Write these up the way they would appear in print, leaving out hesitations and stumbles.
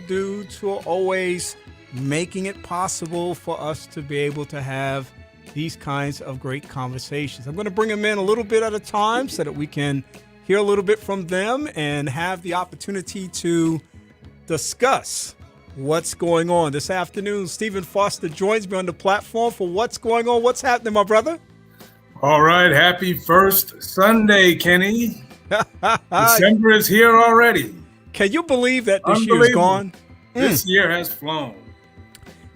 dudes who are always making it possible for us to be able to have these kinds of great conversations. I'm going to bring them in a little bit at a time so that we can hear a little bit from them and have the opportunity to discuss what's going on. This afternoon, Stephen Foster joins me on the platform for What's Going On. What's happening, my brother? All right. Happy first Sunday, Kenny. December is here already. Can you believe that this year is gone? This year has flown.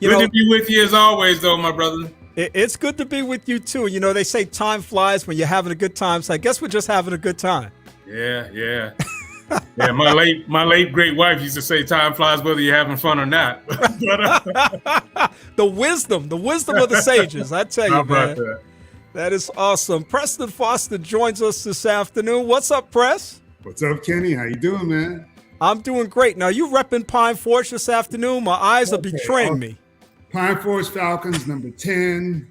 Good to be with you as always, though, my brother. It's good to be with you, too. You know, they say time flies when you're having a good time, so I guess we're just having a good time. Yeah. Yeah, my late great wife used to say time flies whether you're having fun or not. The wisdom of the sages, I tell you, How about man. that? That is awesome. Preston Foster joins us this afternoon. What's up, Press? What's up, Kenny? How you doing, man? I'm doing great. Now, you repping Pine Forge this afternoon? My eyes are betraying me. Pine Forge Falcons, number 10,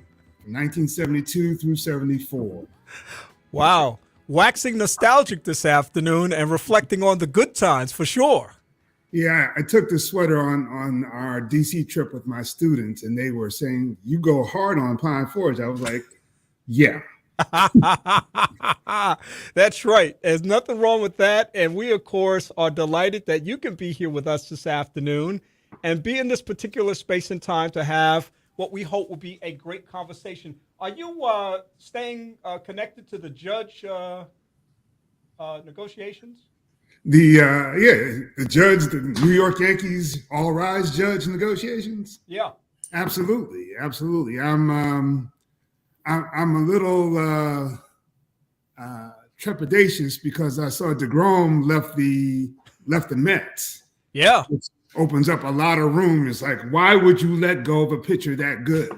1972 through 74. Wow. Waxing nostalgic this afternoon and reflecting on the good times for sure. Yeah, I took the sweater on our DC trip with my students, and they were saying, you go hard on Pine Forge. I was like, yeah. That's right. There's nothing wrong with that. And we, of course, are delighted that you can be here with us this afternoon and be in this particular space and time to have what we hope will be a great conversation. Are you staying connected to the judge negotiations? The judge, the New York Yankees all rise judge negotiations. Yeah, absolutely. I'm a little trepidatious because I saw DeGrom left the Mets. Yeah, which opens up a lot of room. It's like, why would you let go of a pitcher that good?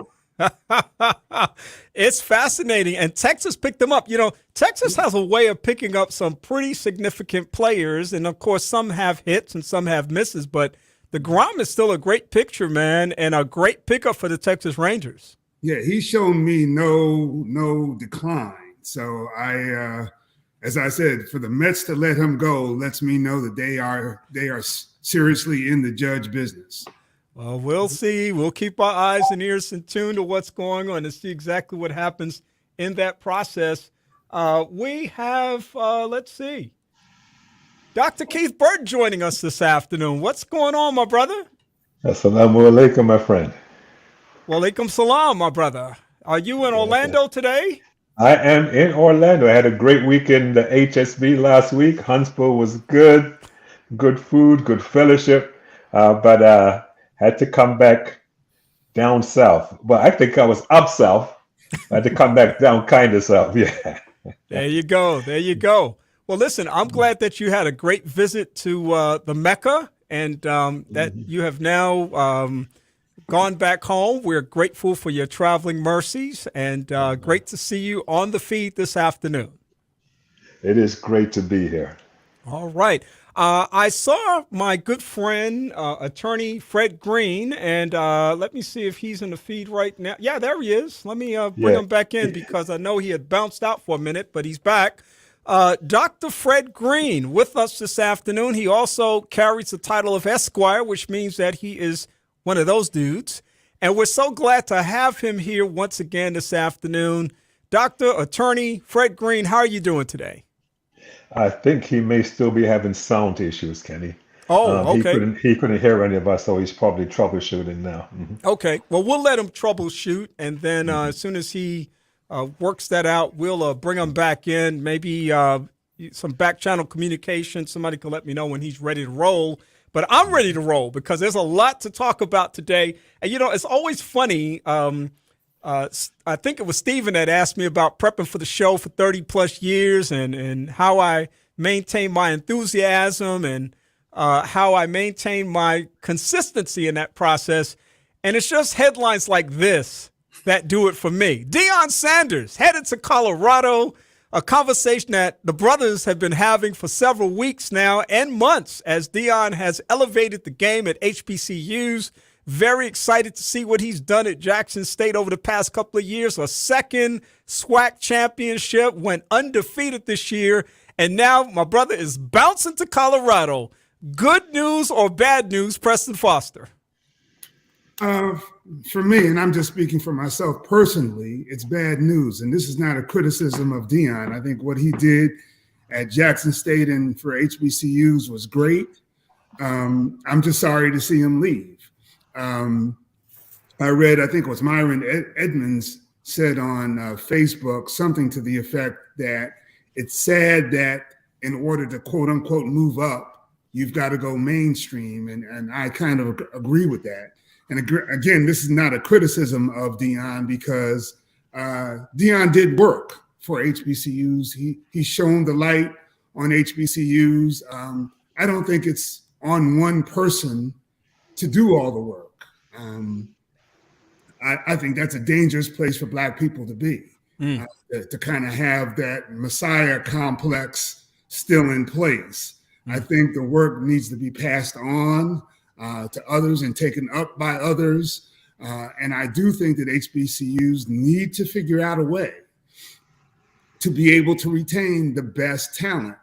It's fascinating. And Texas picked them up. You know, Texas has a way of picking up some pretty significant players. And, of course, some have hits and some have misses. But DeGrom is still a great pitcher, man, and a great pickup for the Texas Rangers. Yeah, he's shown me no decline. So as I said, for the Mets to let him go lets me know that they are seriously in the judge business. Well, we'll see. We'll keep our eyes and ears in tune to what's going on and see exactly what happens in that process. We have, let's see, Dr. Keith Burton joining us this afternoon. What's going on, my brother? Assalamu alaikum, my friend. Walaikum salam, my brother. Are you in Orlando today? I am in Orlando. I had a great weekend at HSB last week. Huntsville was good food, good fellowship, but had to come back down south. Well, I think I was up south. I had to come back down kind of south, yeah. There you go. Well, listen, I'm glad that you had a great visit to the Mecca and that you have now gone back home. We're grateful for your traveling mercies and great to see you on the feed this afternoon. It is great to be here. All right. I saw my good friend, attorney Fred Green, and let me see if he's in the feed right now. Yeah, there he is. Let me bring him back in because I know he had bounced out for a minute, but he's back. Dr. Fred Green with us this afternoon. He also carries the title of Esquire, which means that he is one of those dudes. And we're so glad to have him here once again this afternoon. Dr. Attorney Fred Green, how are you doing today? I think he may still be having sound issues, Kenny. Oh, okay. He couldn't hear any of us, so he's probably troubleshooting now. Mm-hmm. Okay. Well, we'll let him troubleshoot, and then as soon as he works that out, we'll bring him back in. Maybe some back channel communication. Somebody can let me know when he's ready to roll. But I'm ready to roll because there's a lot to talk about today. And, you know, it's always funny. I think it was Stephen that asked me about prepping for the show for 30 plus years and how I maintain my enthusiasm and how I maintain my consistency in that process. And it's just headlines like this that do it for me. Deion Sanders headed to Colorado, a conversation that the brothers have been having for several weeks now and months as Deion has elevated the game at HBCUs. Very excited to see what he's done at Jackson State over the past couple of years. A second SWAC championship, went undefeated this year, and now my brother is bouncing to Colorado. Good news or bad news, Preston Foster? For me, and I'm just speaking for myself personally, it's bad news. And this is not a criticism of Deion. I think what he did at Jackson State and for HBCUs was great. I'm just sorry to see him leave. I read, I think it was Myron Edmonds said on Facebook something to the effect that it's sad that in order to quote unquote move up, you've got to go mainstream. And I kind of agree with that. And again, this is not a criticism of Deion because Deion did work for HBCUs. He's shown the light on HBCUs. I don't think it's on one person to do all the work. I think that's a dangerous place for Black people to be, to kind of have that Messiah complex still in place. I think the work needs to be passed on to others and taken up by others. And I do think that HBCUs need to figure out a way to be able to retain the best talent.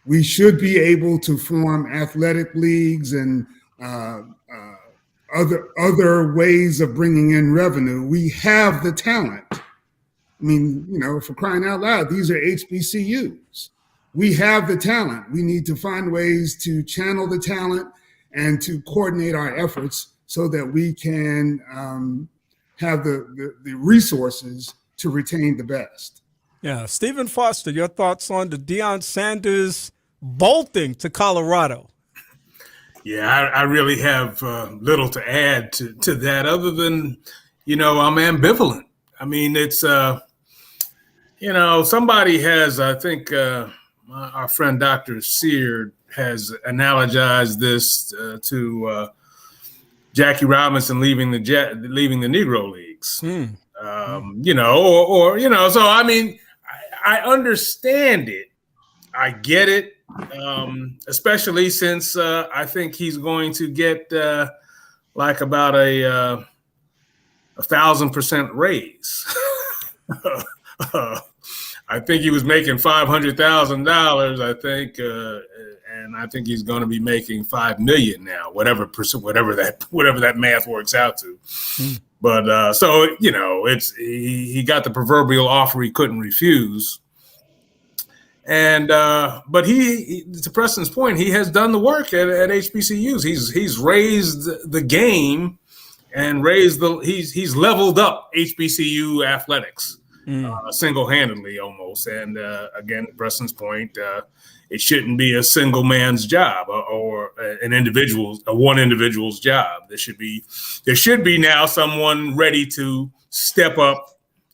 We should be able to form athletic leagues and other ways of bringing in revenue. We have the talent. I mean, for crying out loud, these are HBCUs. We have the talent. We need to find ways to channel the talent and to coordinate our efforts so that we can have the resources to retain the best. Yeah. Stephen Foster, your thoughts on the Deion Sanders bolting to Colorado? Yeah, I really have little to add to that other than, I'm ambivalent. I mean, it's, somebody has, I think, our friend Dr. Seard has analogized this to Jackie Robinson leaving the Negro Leagues. So I mean, I understand it. I get it, especially since I think he's going to get like about a 1,000% raise. I think he was making $500,000. I think, and I think he's going to be making $5 million now, whatever that math works out to. But so it's he got the proverbial offer he couldn't refuse. And but he, to Preston's point, he has done the work at HBCUs. He's raised the game and he's leveled up HBCU athletics. Single-handedly almost. And again, Preston's point, it shouldn't be a single man's job or one individual's job. There should be now someone ready to step up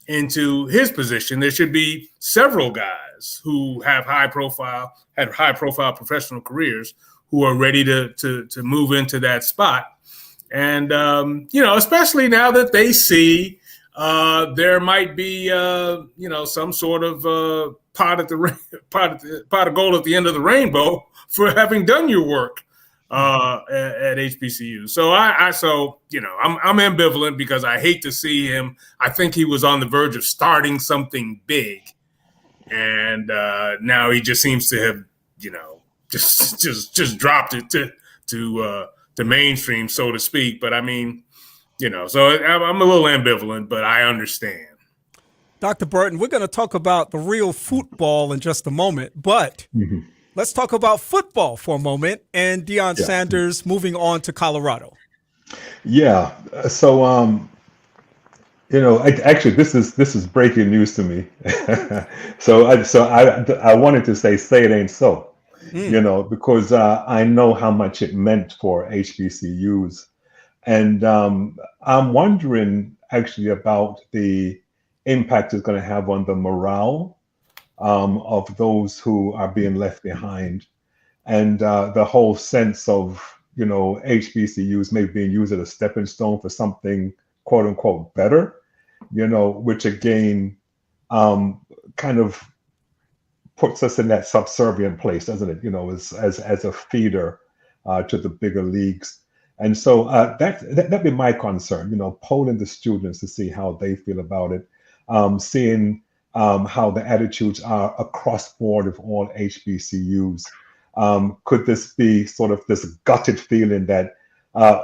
into his position. There should be several guys who have high profile professional careers who are ready to move into that spot. And especially now that they see there might be, some sort of pot of gold at the end of the rainbow for having done your work at HBCU. So I'm ambivalent because I hate to see him. I think he was on the verge of starting something big, and now he just seems to have, just dropped it to mainstream, so to speak. But I mean. So I'm a little ambivalent, but I understand. Dr. Burton, we're going to talk about the real football in just a moment, but let's talk about football for a moment and Deion Sanders moving on to Colorado. Yeah. So, actually, this is breaking news to me. So I wanted to say it ain't so, because I know how much it meant for HBCUs. And I'm wondering actually about the impact it's going to have on the morale of those who are being left behind, and the whole sense of, HBCUs maybe being used as a stepping stone for something quote unquote better, which again kind of puts us in that subservient place, doesn't it? As a feeder to the bigger leagues. And so that'd be my concern, polling the students to see how they feel about it, seeing how the attitudes are across board of all HBCUs. Could this be sort of this gutted feeling that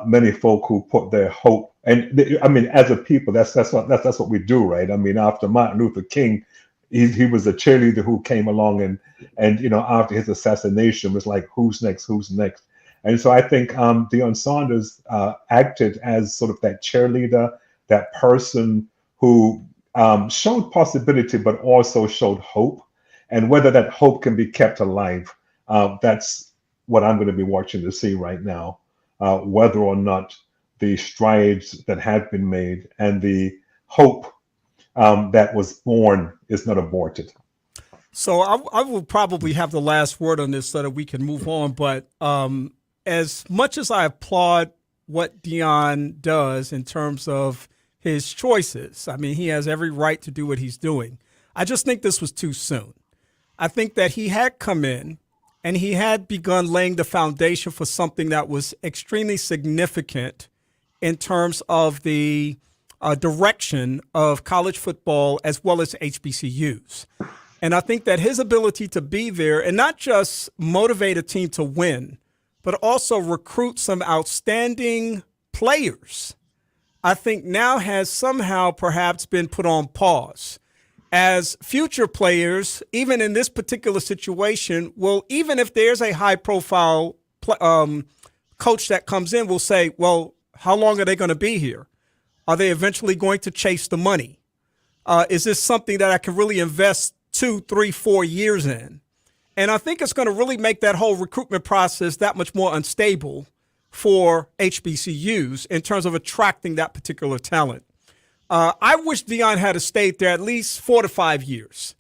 many folk who put their hope, and I mean, as a people, that's what we do, right? I mean, after Martin Luther King, he was a cheerleader who came along, and after his assassination was like, who's next? And so I think Deion Sanders acted as sort of that cheerleader, that person who showed possibility, but also showed hope. And whether that hope can be kept alive, that's what I'm going to be watching to see right now, whether or not the strides that have been made and the hope that was born is not aborted. So I will probably have the last word on this so that we can move on. But as much as I applaud what Deion does in terms of his choices, I mean, he has every right to do what he's doing. I just think this was too soon. I think that he had come in and he had begun laying the foundation for something that was extremely significant in terms of the direction of college football as well as HBCUs. And I think that his ability to be there and not just motivate a team to win, but also recruit some outstanding players, I think now has somehow perhaps been put on pause. As future players, even in this particular situation, even if there's a high-profile coach that comes in, will say, well, how long are they going to be here? Are they eventually going to chase the money? Is this something that I can really invest 2, 3, 4 years in? And I think it's going to really make that whole recruitment process that much more unstable for HBCUs in terms of attracting that particular talent. I wish Deion had stayed there at least 4 to 5 years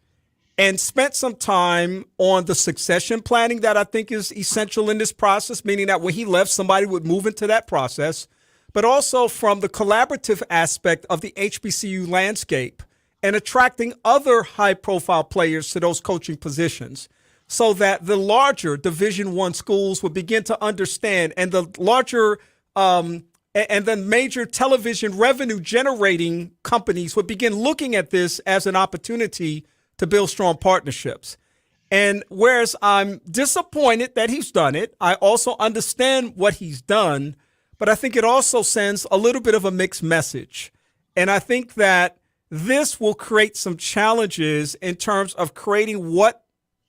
and spent some time on the succession planning that I think is essential in this process, meaning that when he left, somebody would move into that process, but also from the collaborative aspect of the HBCU landscape and attracting other high-profile players to those coaching positions, so that the larger Division I schools would begin to understand, and the larger and then major television revenue generating companies would begin looking at this as an opportunity to build strong partnerships. And whereas I'm disappointed that he's done it, I also understand what he's done, but I think it also sends a little bit of a mixed message. And I think that this will create some challenges in terms of creating what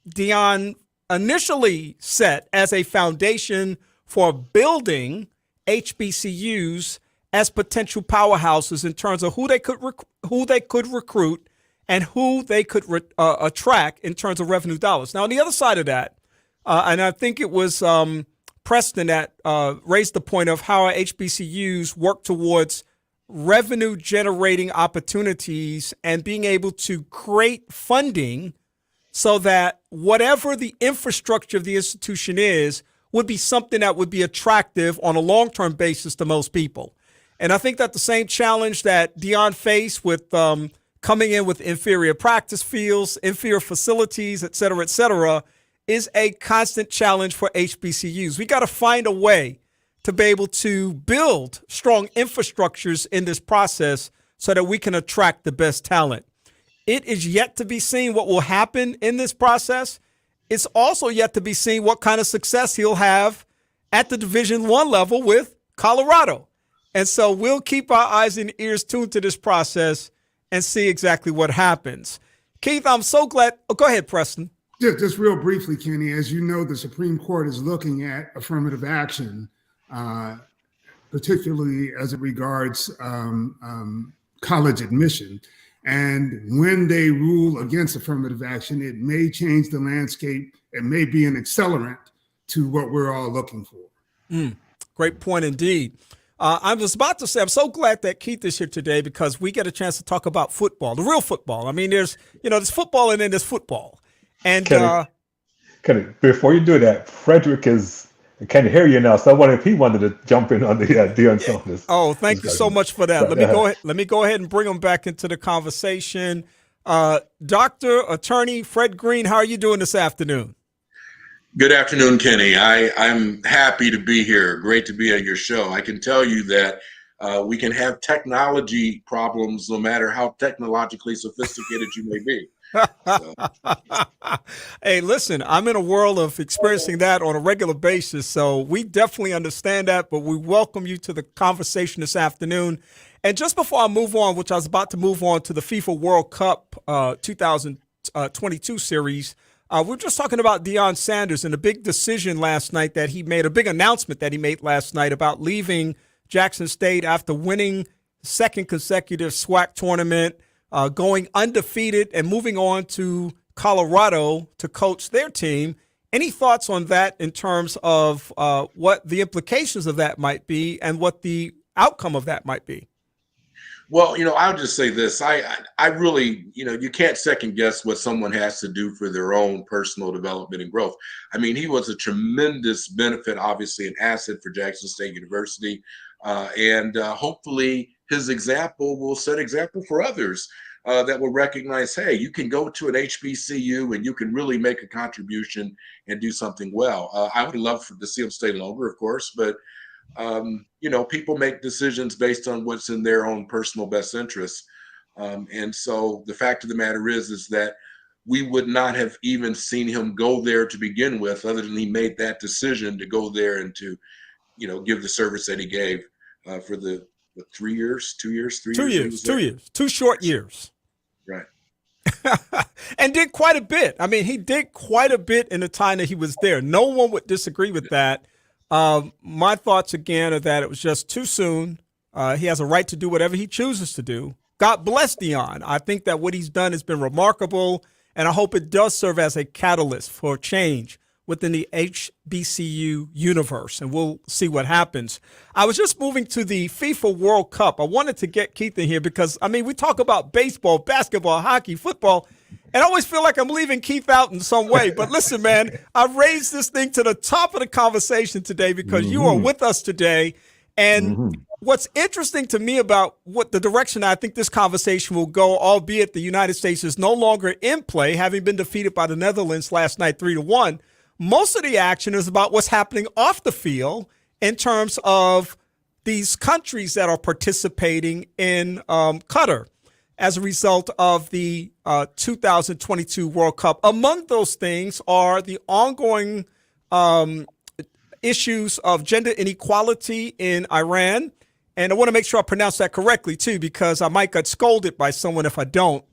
Deion initially set as a foundation for building HBCUs as potential powerhouses in terms of who they could recruit and who they could attract in terms of revenue dollars. Now, on the other side of that, and I think it was Preston that raised the point of how HBCUs work towards revenue generating opportunities and being able to create funding so that whatever the infrastructure of the institution is would be something that would be attractive on a long-term basis to most people. And I think that the same challenge that Deion faced with coming in with inferior practice fields, inferior facilities, et cetera, is a constant challenge for HBCUs. We got to find a way to be able to build strong infrastructures in this process so that we can attract the best talent. It is yet to be seen what will happen in this process. It's also yet to be seen what kind of success he'll have at the Division I level with Colorado. And so we'll keep our eyes and ears tuned to this process and see exactly what happens. Keith, I'm so glad. Oh, go ahead, Preston. Just real briefly, Kenny, as you know, the Supreme Court is looking at affirmative action, particularly as it regards college admission. And when they rule against affirmative action, it may change the landscape. It may be an accelerant to what we're all looking for. Great point indeed. I was about to say, I'm so glad that Keith is here today because we get a chance to talk about football, the real football. I mean, there's football and then there's football. And Kenny, before you do that, Frederick can hear you now. So I wonder if he wanted to jump in on the Deion Sanders. Oh, thank you so much for that. Let me go ahead and bring him back into the conversation. Dr. Attorney Fred Green, how are you doing this afternoon? Good afternoon, Kenny. I'm happy to be here. Great to be on your show. I can tell you that we can have technology problems no matter how technologically sophisticated you may be. So, Hey, listen, I'm in a world of experiencing that on a regular basis, so we definitely understand that, but we welcome you to the conversation this afternoon. And just before I move on, which I was about to move on to the FIFA World Cup 2022 series, we're just talking about Deion Sanders and a big decision last night that he made, a big announcement that he made last night about leaving Jackson State after winning the second consecutive SWAC tournament, going undefeated and moving on to Colorado to coach their team. Any thoughts on that in terms of what the implications of that might be and what the outcome of that might be? well, I'll just say this. I really, you can't second guess what someone has to do for their own personal development and growth. I mean, he was a tremendous benefit, obviously an asset for Jackson State University. And hopefully his example will set example for others that will recognize, hey, you can go to an HBCU and you can really make a contribution and do something well. I would love to see him stay longer, of course, but people make decisions based on what's in their own personal best interests. And so the fact of the matter is that we would not have even seen him go there to begin with, other than he made that decision to go there and to, give the service that he gave for the 3 years, 2 years, 3 years. 2 years, 2 short years. Right. And did quite a bit. I mean, he did quite a bit in the time that he was there. No one would disagree with that. My thoughts again are that it was just too soon. He has a right to do whatever he chooses to do. God bless Deion. I think that what he's done has been remarkable, and I hope it does serve as a catalyst for change within the HBCU universe, and we'll see what happens. I was just moving to the FIFA World Cup. I wanted to get Keith in here because, I mean, we talk about baseball, basketball, hockey, football, and I always feel like I'm leaving Keith out in some way. But listen, man, I raised this thing to the top of the conversation today because you are with us today. And what's interesting to me about what the direction I think this conversation will go, albeit the United States is no longer in play, having been defeated by the Netherlands last night 3-1, most of the action is about what's happening off the field in terms of these countries that are participating in Qatar as a result of the 2022 World Cup. Among those things are the ongoing issues of gender inequality in Iran. And I want to make sure I pronounce that correctly, too, because I might get scolded by someone if I don't.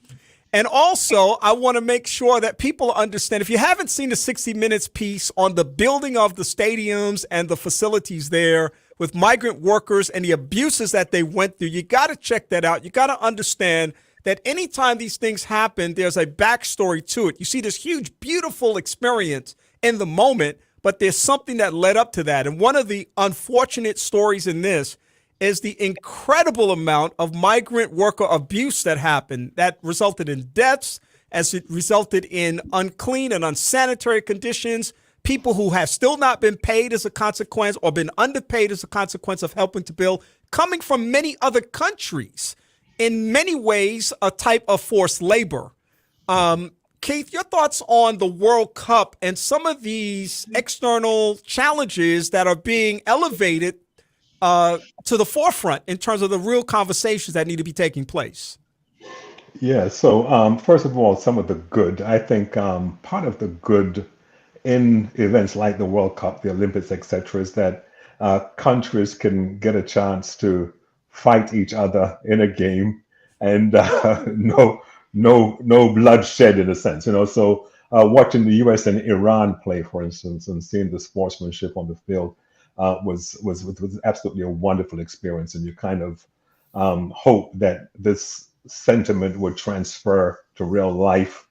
And also, I want to make sure that people understand, if you haven't seen the 60 Minutes piece on the building of the stadiums and the facilities there with migrant workers and the abuses that they went through, you got to check that out. You got to understand that anytime these things happen, there's a backstory to it. You see this huge, beautiful experience in the moment, but there's something that led up to that. And one of the unfortunate stories in this is the incredible amount of migrant worker abuse that happened that resulted in deaths, as it resulted in unclean and unsanitary conditions, people who have still not been paid as a consequence or been underpaid as a consequence of helping to build, coming from many other countries, in many ways a type of forced labor. Keith, your thoughts on the World Cup and some of these external challenges that are being elevated to the forefront in terms of the real conversations that need to be taking place? Yeah, so first of all, some of the good. I think part of the good in events like the World Cup, the Olympics, etc., is that countries can get a chance to fight each other in a game and no bloodshed in a sense, So watching the U.S. and Iran play, for instance, and seeing the sportsmanship on the field was absolutely a wonderful experience, and you kind of hope that this sentiment would transfer to real life.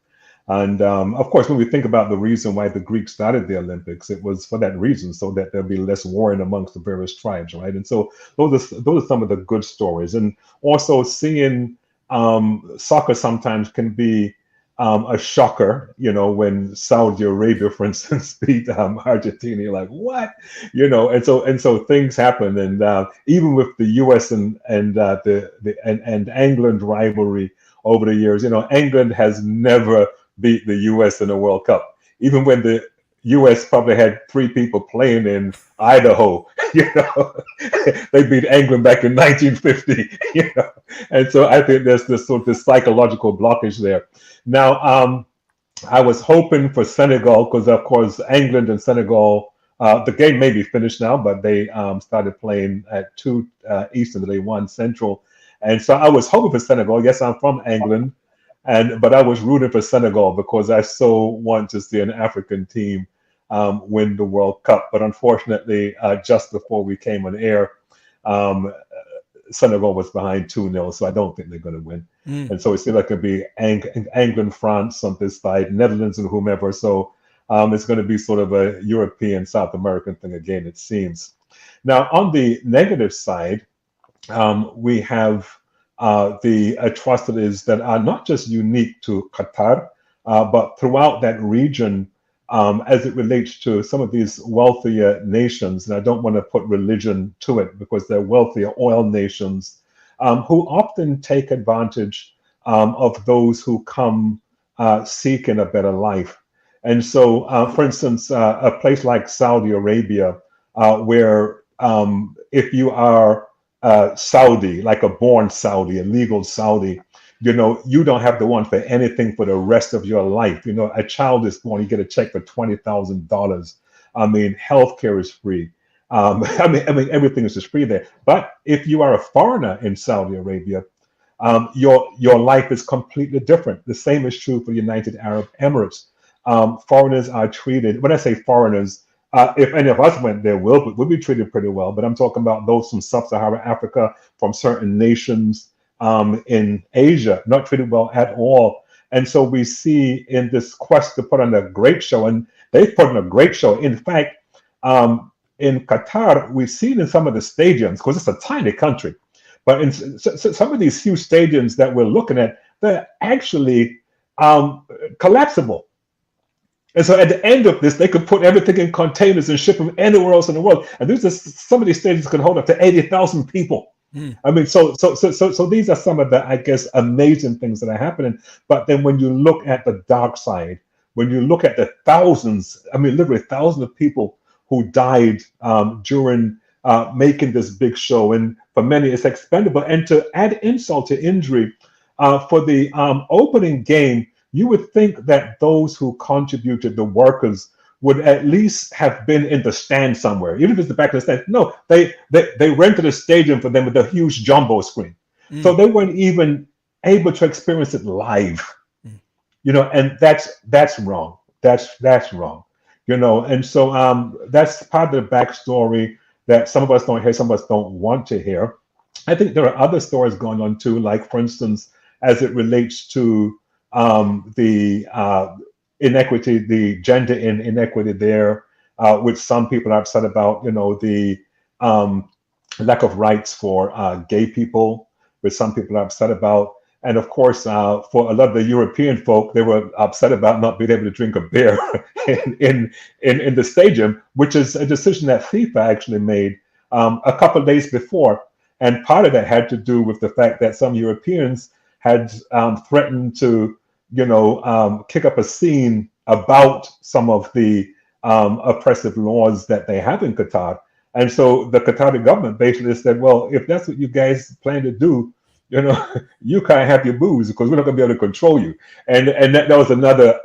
And of course, when we think about the reason why the Greeks started the Olympics, it was for that reason, so that there'll be less warring amongst the various tribes, right? And so those are some of the good stories. And also seeing soccer sometimes can be a shocker, when Saudi Arabia, for instance, beat Argentina. You're like, what? And so things happen, and even with the U.S. and England rivalry over the years, England has never beat the U.S. in a World Cup. Even when the U.S. probably had 3 people playing in Idaho. They beat England back in 1950. And so I think there's this sort of psychological blockage there. Now, I was hoping for Senegal because, of course, England and Senegal. The game may be finished now, but they started playing at 2 Eastern. They won Central, and so I was hoping for Senegal. Yes, I'm from England, but I was rooting for Senegal because I so want to see an African team win the World Cup. But unfortunately, just before we came on air, Senegal was behind 2-0, so I don't think they're going to win. And so it seems like it'll be England, France on this side, Netherlands and whomever. So it's going to be sort of a European, South American thing again, it seems. Now, on the negative side, we have the atrocities that are not just unique to Qatar, but throughout that region as it relates to some of these wealthier nations. And I don't want to put religion to it because they're wealthier oil nations who often take advantage of those who come seeking a better life. And so, for instance, a place like Saudi Arabia, where if you are Saudi, like a born Saudi, a legal Saudi, you don't have to want for anything for the rest of your life. A child is born, you get a check for $20,000. I mean, healthcare is free. I mean, everything is just free there. But if you are a foreigner in Saudi Arabia, your life is completely different. The same is true for the United Arab Emirates. Foreigners are treated, when I say foreigners, if any of us went there, we'll be treated pretty well. But I'm talking about those from sub-Saharan Africa, from certain nations in Asia, not treated well at all. And so we see in this quest to put on a great show, and they've put on a great show. In fact, in Qatar, we've seen in some of the stadiums, because it's a tiny country, but in some of these few stadiums that we're looking at, they're actually collapsible. And so at the end of this, they could put everything in containers and ship them anywhere else in the world. And some of these stadiums can hold up to 80,000 people. I mean, so these are some of the, I guess, amazing things that are happening. But then when you look at the dark side, when you look at the thousands, I mean, literally thousands of people who died during making this big show, and for many it's expendable. And to add insult to injury, for the opening game, you would think that those who contributed, the workers, would at least have been in the stand somewhere, even if it's the back of the stand. No, they rented a stadium for them with a huge jumbo screen. So they weren't even able to experience it live. And that's wrong. That's wrong. And so that's part of the backstory that some of us don't hear, some of us don't want to hear. I think there are other stories going on too, like for instance, as it relates to the inequity, the gender inequity there, which some people are upset about, the lack of rights for gay people, which some people are upset about. And of course, for a lot of the European folk, they were upset about not being able to drink a beer in the stadium, which is a decision that FIFA actually made a couple of days before. And part of that had to do with the fact that some Europeans had threatened to, kick up a scene about some of the oppressive laws that they have in Qatar. And so the Qatari government basically said, well, if that's what you guys plan to do, you can't have your booze because we're not going to be able to control you. And that was another,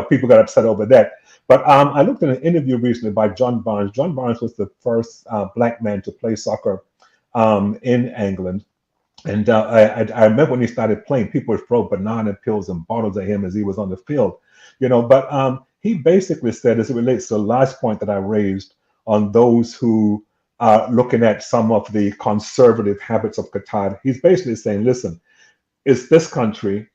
people got upset over that. But I looked at an interview recently by John Barnes. John Barnes was the first black man to play soccer in England. And I remember when he started playing, people would throw banana peels and bottles at him as he was on the field. But he basically said, as it relates to the last point that I raised on those who are looking at some of the conservative habits of Qatar, he's basically saying, listen, it's this country.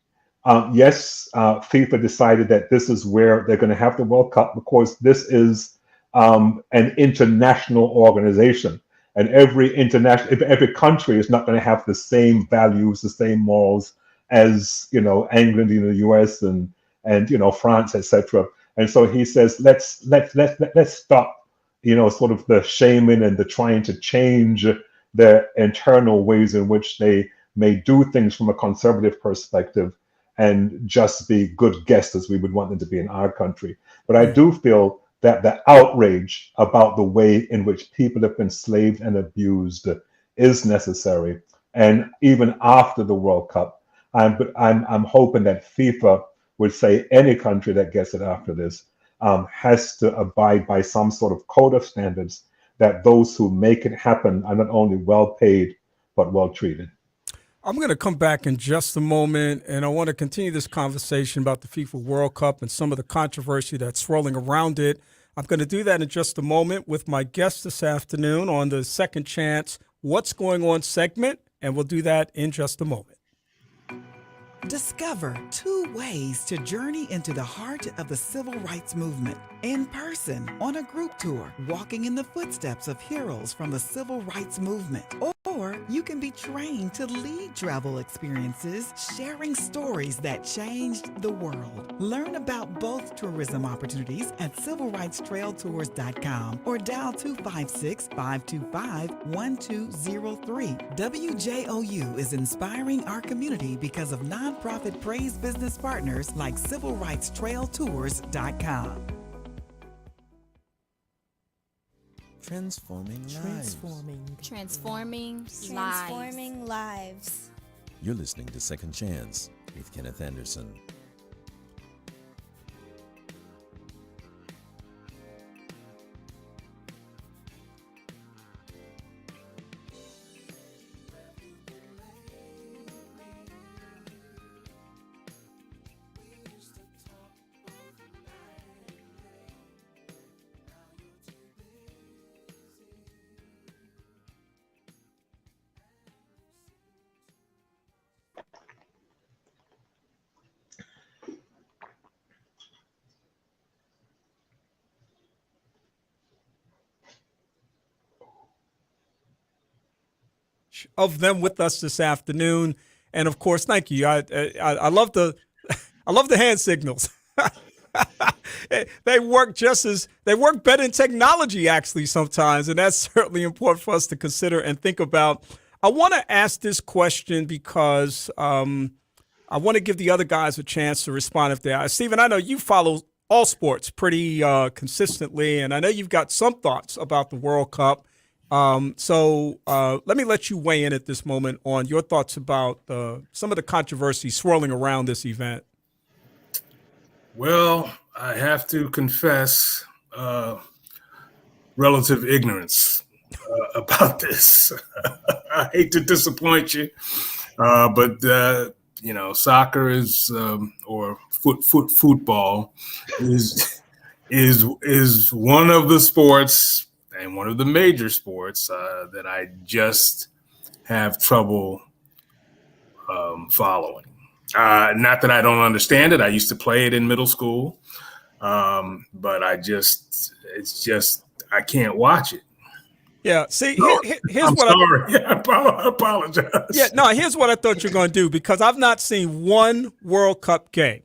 Yes, FIFA decided that this is where they're going to have the World Cup because this is an international organization. And every country is not going to have the same values, the same morals as England, the US, and France, etc. And so he says, let's stop, sort of the shaming and the trying to change their internal ways in which they may do things from a conservative perspective and just be good guests as we would want them to be in our country. But I do feel that the outrage about the way in which people have been enslaved and abused is necessary. And even after the World Cup, I'm hoping that FIFA would say any country that gets it after this has to abide by some sort of code of standards, that those who make it happen are not only well paid but well treated. I'm going to come back in just a moment, and I want to continue this conversation about the FIFA World Cup and some of the controversy that's swirling around it. I'm going to do that in just a moment with my guest this afternoon on the Second Chance What's Going On segment, and we'll do that in just a moment. Discover 2 ways to journey into the heart of the civil rights movement. In person, on a group tour, walking in the footsteps of heroes from the civil rights movement. Or you can be trained to lead travel experiences, sharing stories that changed the world. Learn about both tourism opportunities at civilrightstrailtours.com or dial 256-525-1203. WJOU is inspiring our community because of nonprofit praise business partners like civilrightstrailtours.com. Transforming lives. Transforming lives. You're listening to Second Chance with Kenneth Anderson. Of them with us this afternoon, and of course, thank you. I love the hand signals. They work better than technology actually sometimes, and that's certainly important for us to consider and think about. I want to ask this question because I want to give the other guys a chance to respond if they are. Stephen, I know you follow all sports pretty consistently, and I know you've got some thoughts about the World Cup. So let me let you weigh in at this moment on your thoughts about some of the controversy swirling around this event. Well, I have to confess relative ignorance about this. I hate to disappoint you, but soccer is or football is one of the sports. And one of the major sports that I just have trouble following. Not that I don't understand it. I used to play it in middle school, but I can't watch it. Yeah. See, here's I'm what sorry. I apologize. Yeah. No. Here's what I thought you were going to do, because I've not seen one World Cup game.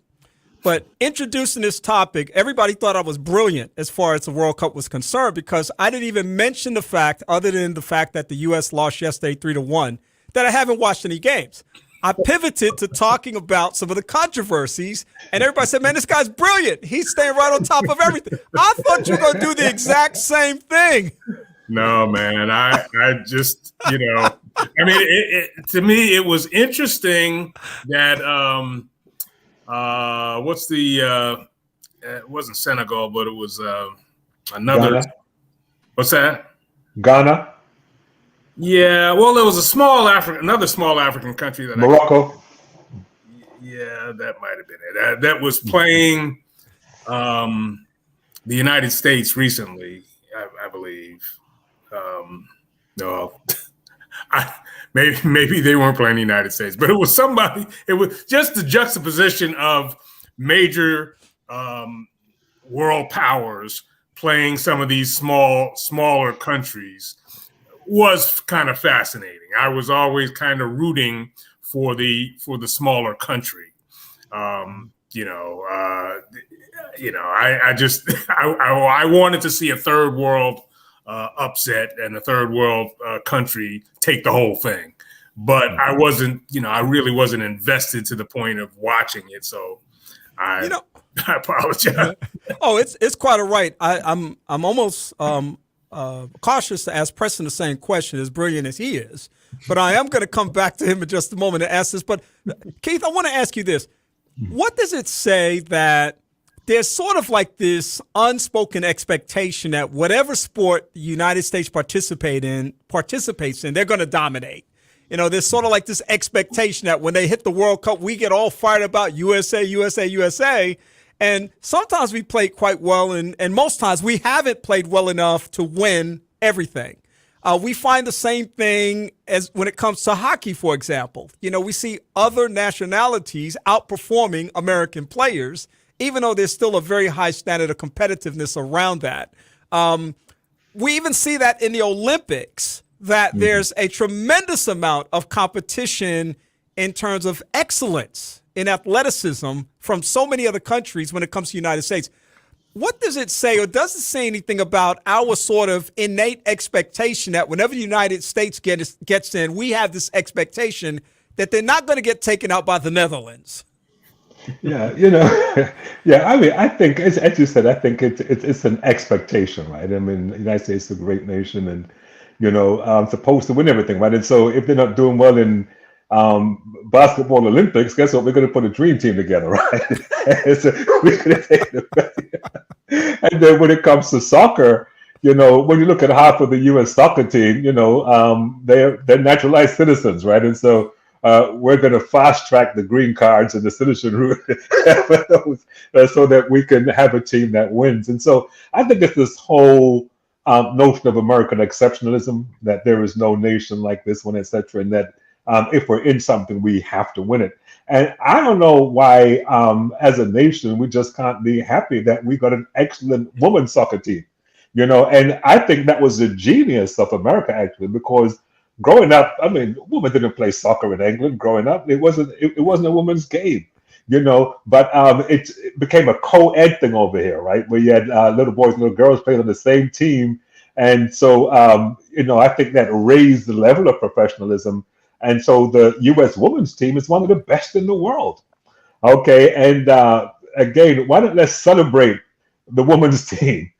But introducing this topic, everybody thought I was brilliant as far as the World Cup was concerned, because I didn't even mention the fact, other than the fact that the U.S. lost yesterday 3-1, that I haven't watched any games. I pivoted to talking about some of the controversies, and everybody said, man, this guy's brilliant. He's staying right on top of everything. I thought you were going to do the exact same thing. No, man. I just, I mean, to me, it was interesting that it wasn't Senegal, but it was another. Ghana. What's that? Ghana. Yeah, well, there was another small African country that Morocco. That might have been it. That was playing the United States recently, I believe. No, maybe they weren't playing the United States, but it was somebody. It was just the juxtaposition of major world powers playing some of these smaller countries was kind of fascinating. I was always kind of rooting for the smaller country. I wanted to see a third world upset and a third world country take the whole thing. But I wasn't, I really wasn't invested to the point of watching it. So I You know, I apologize. oh, it's quite all right. I'm almost cautious to ask Preston the same question, as brilliant as he is. But I am going to come back to him in just a moment and ask this. But Keith, I want to ask you this: what does it say that there's sort of like this unspoken expectation that whatever sport the United States participates in, they're going to dominate? You know, there's sort of like this expectation that when they hit the World Cup, we get all fired about USA, USA, USA. And sometimes we played quite well, and most times we haven't played well enough to win everything. We find the same thing as when it comes to hockey, for example. You know, we see other nationalities outperforming American players, even though there's still a very high standard of competitiveness around that. We even see that in the Olympics, that there's a tremendous amount of competition in terms of excellence in athleticism from so many other countries when it comes to the United States. What does it say, or does it say anything about our sort of innate expectation that whenever the United States gets in, we have this expectation that they're not going to get taken out by the Netherlands? Yeah, you know, yeah. I mean, I think, as you said, I think it's an expectation, right? I mean, the United States is a great nation, and supposed to win everything, right? And so, if they're not doing well in basketball Olympics, guess what? We're going to put a dream team together, right? So we're going to take the best. And then when it comes to soccer, when you look at half of the U.S. soccer team, they're naturalized citizens, right? And so we're going to fast track the green cards and the citizen route so that we can have a team that wins. And so I think it's this whole notion of American exceptionalism, that there is no nation like this one, etc., and that if we're in something, we have to win it. And I don't know why, as a nation, we just can't be happy that we got an excellent women's soccer team, And I think that was the genius of America, actually, because growing up, I mean, women didn't play soccer in England. Growing up, it wasn't a women's game, But it became a co-ed thing over here, right? Where you had little boys and little girls playing on the same team, and so I think that raised the level of professionalism. And so the U.S. women's team is one of the best in the world. Okay, and again, why don't let's celebrate the women's team,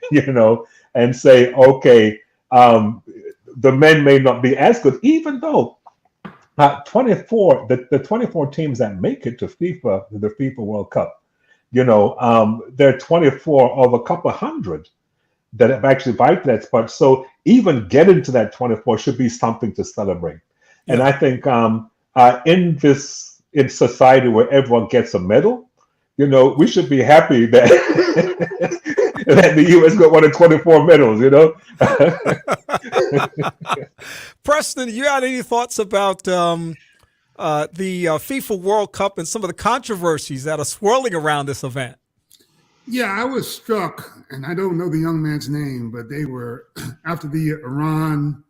and say, okay, the men may not be as good, even though 24 teams that make it to the FIFA World Cup, there are 24 of a couple hundred that have actually vied for that spot. So even getting to that 24 should be something to celebrate. And I think in society where everyone gets a medal, we should be happy that that the U.S. got one of 24 medals. Preston, you had any thoughts about the FIFA World Cup and some of the controversies that are swirling around this event? Yeah, I was struck, and I don't know the young man's name, but they were after the Iran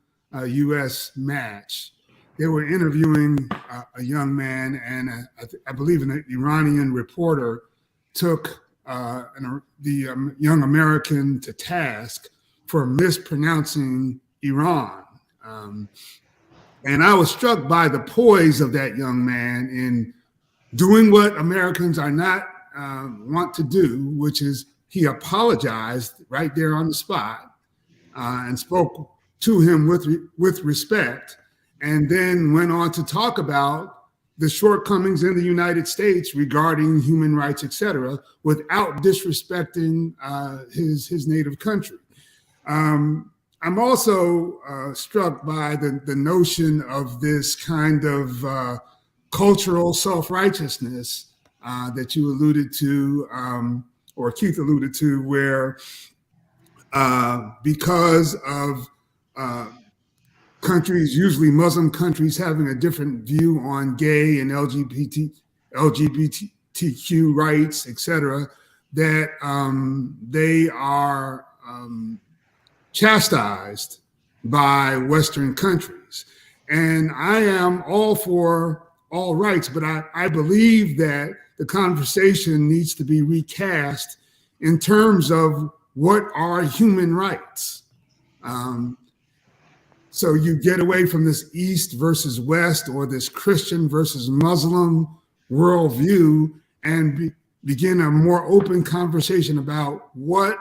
U.S. match. They were interviewing a young man, and I believe an Iranian reporter took the young American to task for mispronouncing Iran. And I was struck by the poise of that young man in doing what Americans are not want to do, which is he apologized right there on the spot and spoke to him with respect, and then went on to talk about the shortcomings in the United States regarding human rights, et cetera, without disrespecting his native country. I'm also struck by the notion of this kind of cultural self-righteousness that you alluded to, or Keith alluded to, where because of countries, usually Muslim countries, having a different view on gay and LGBTQ rights, et cetera, that they are chastised by Western countries. And I am all for all rights, but I believe that the conversation needs to be recast in terms of what are human rights. So you get away from this East versus West, or this Christian versus Muslim worldview, and begin a more open conversation about what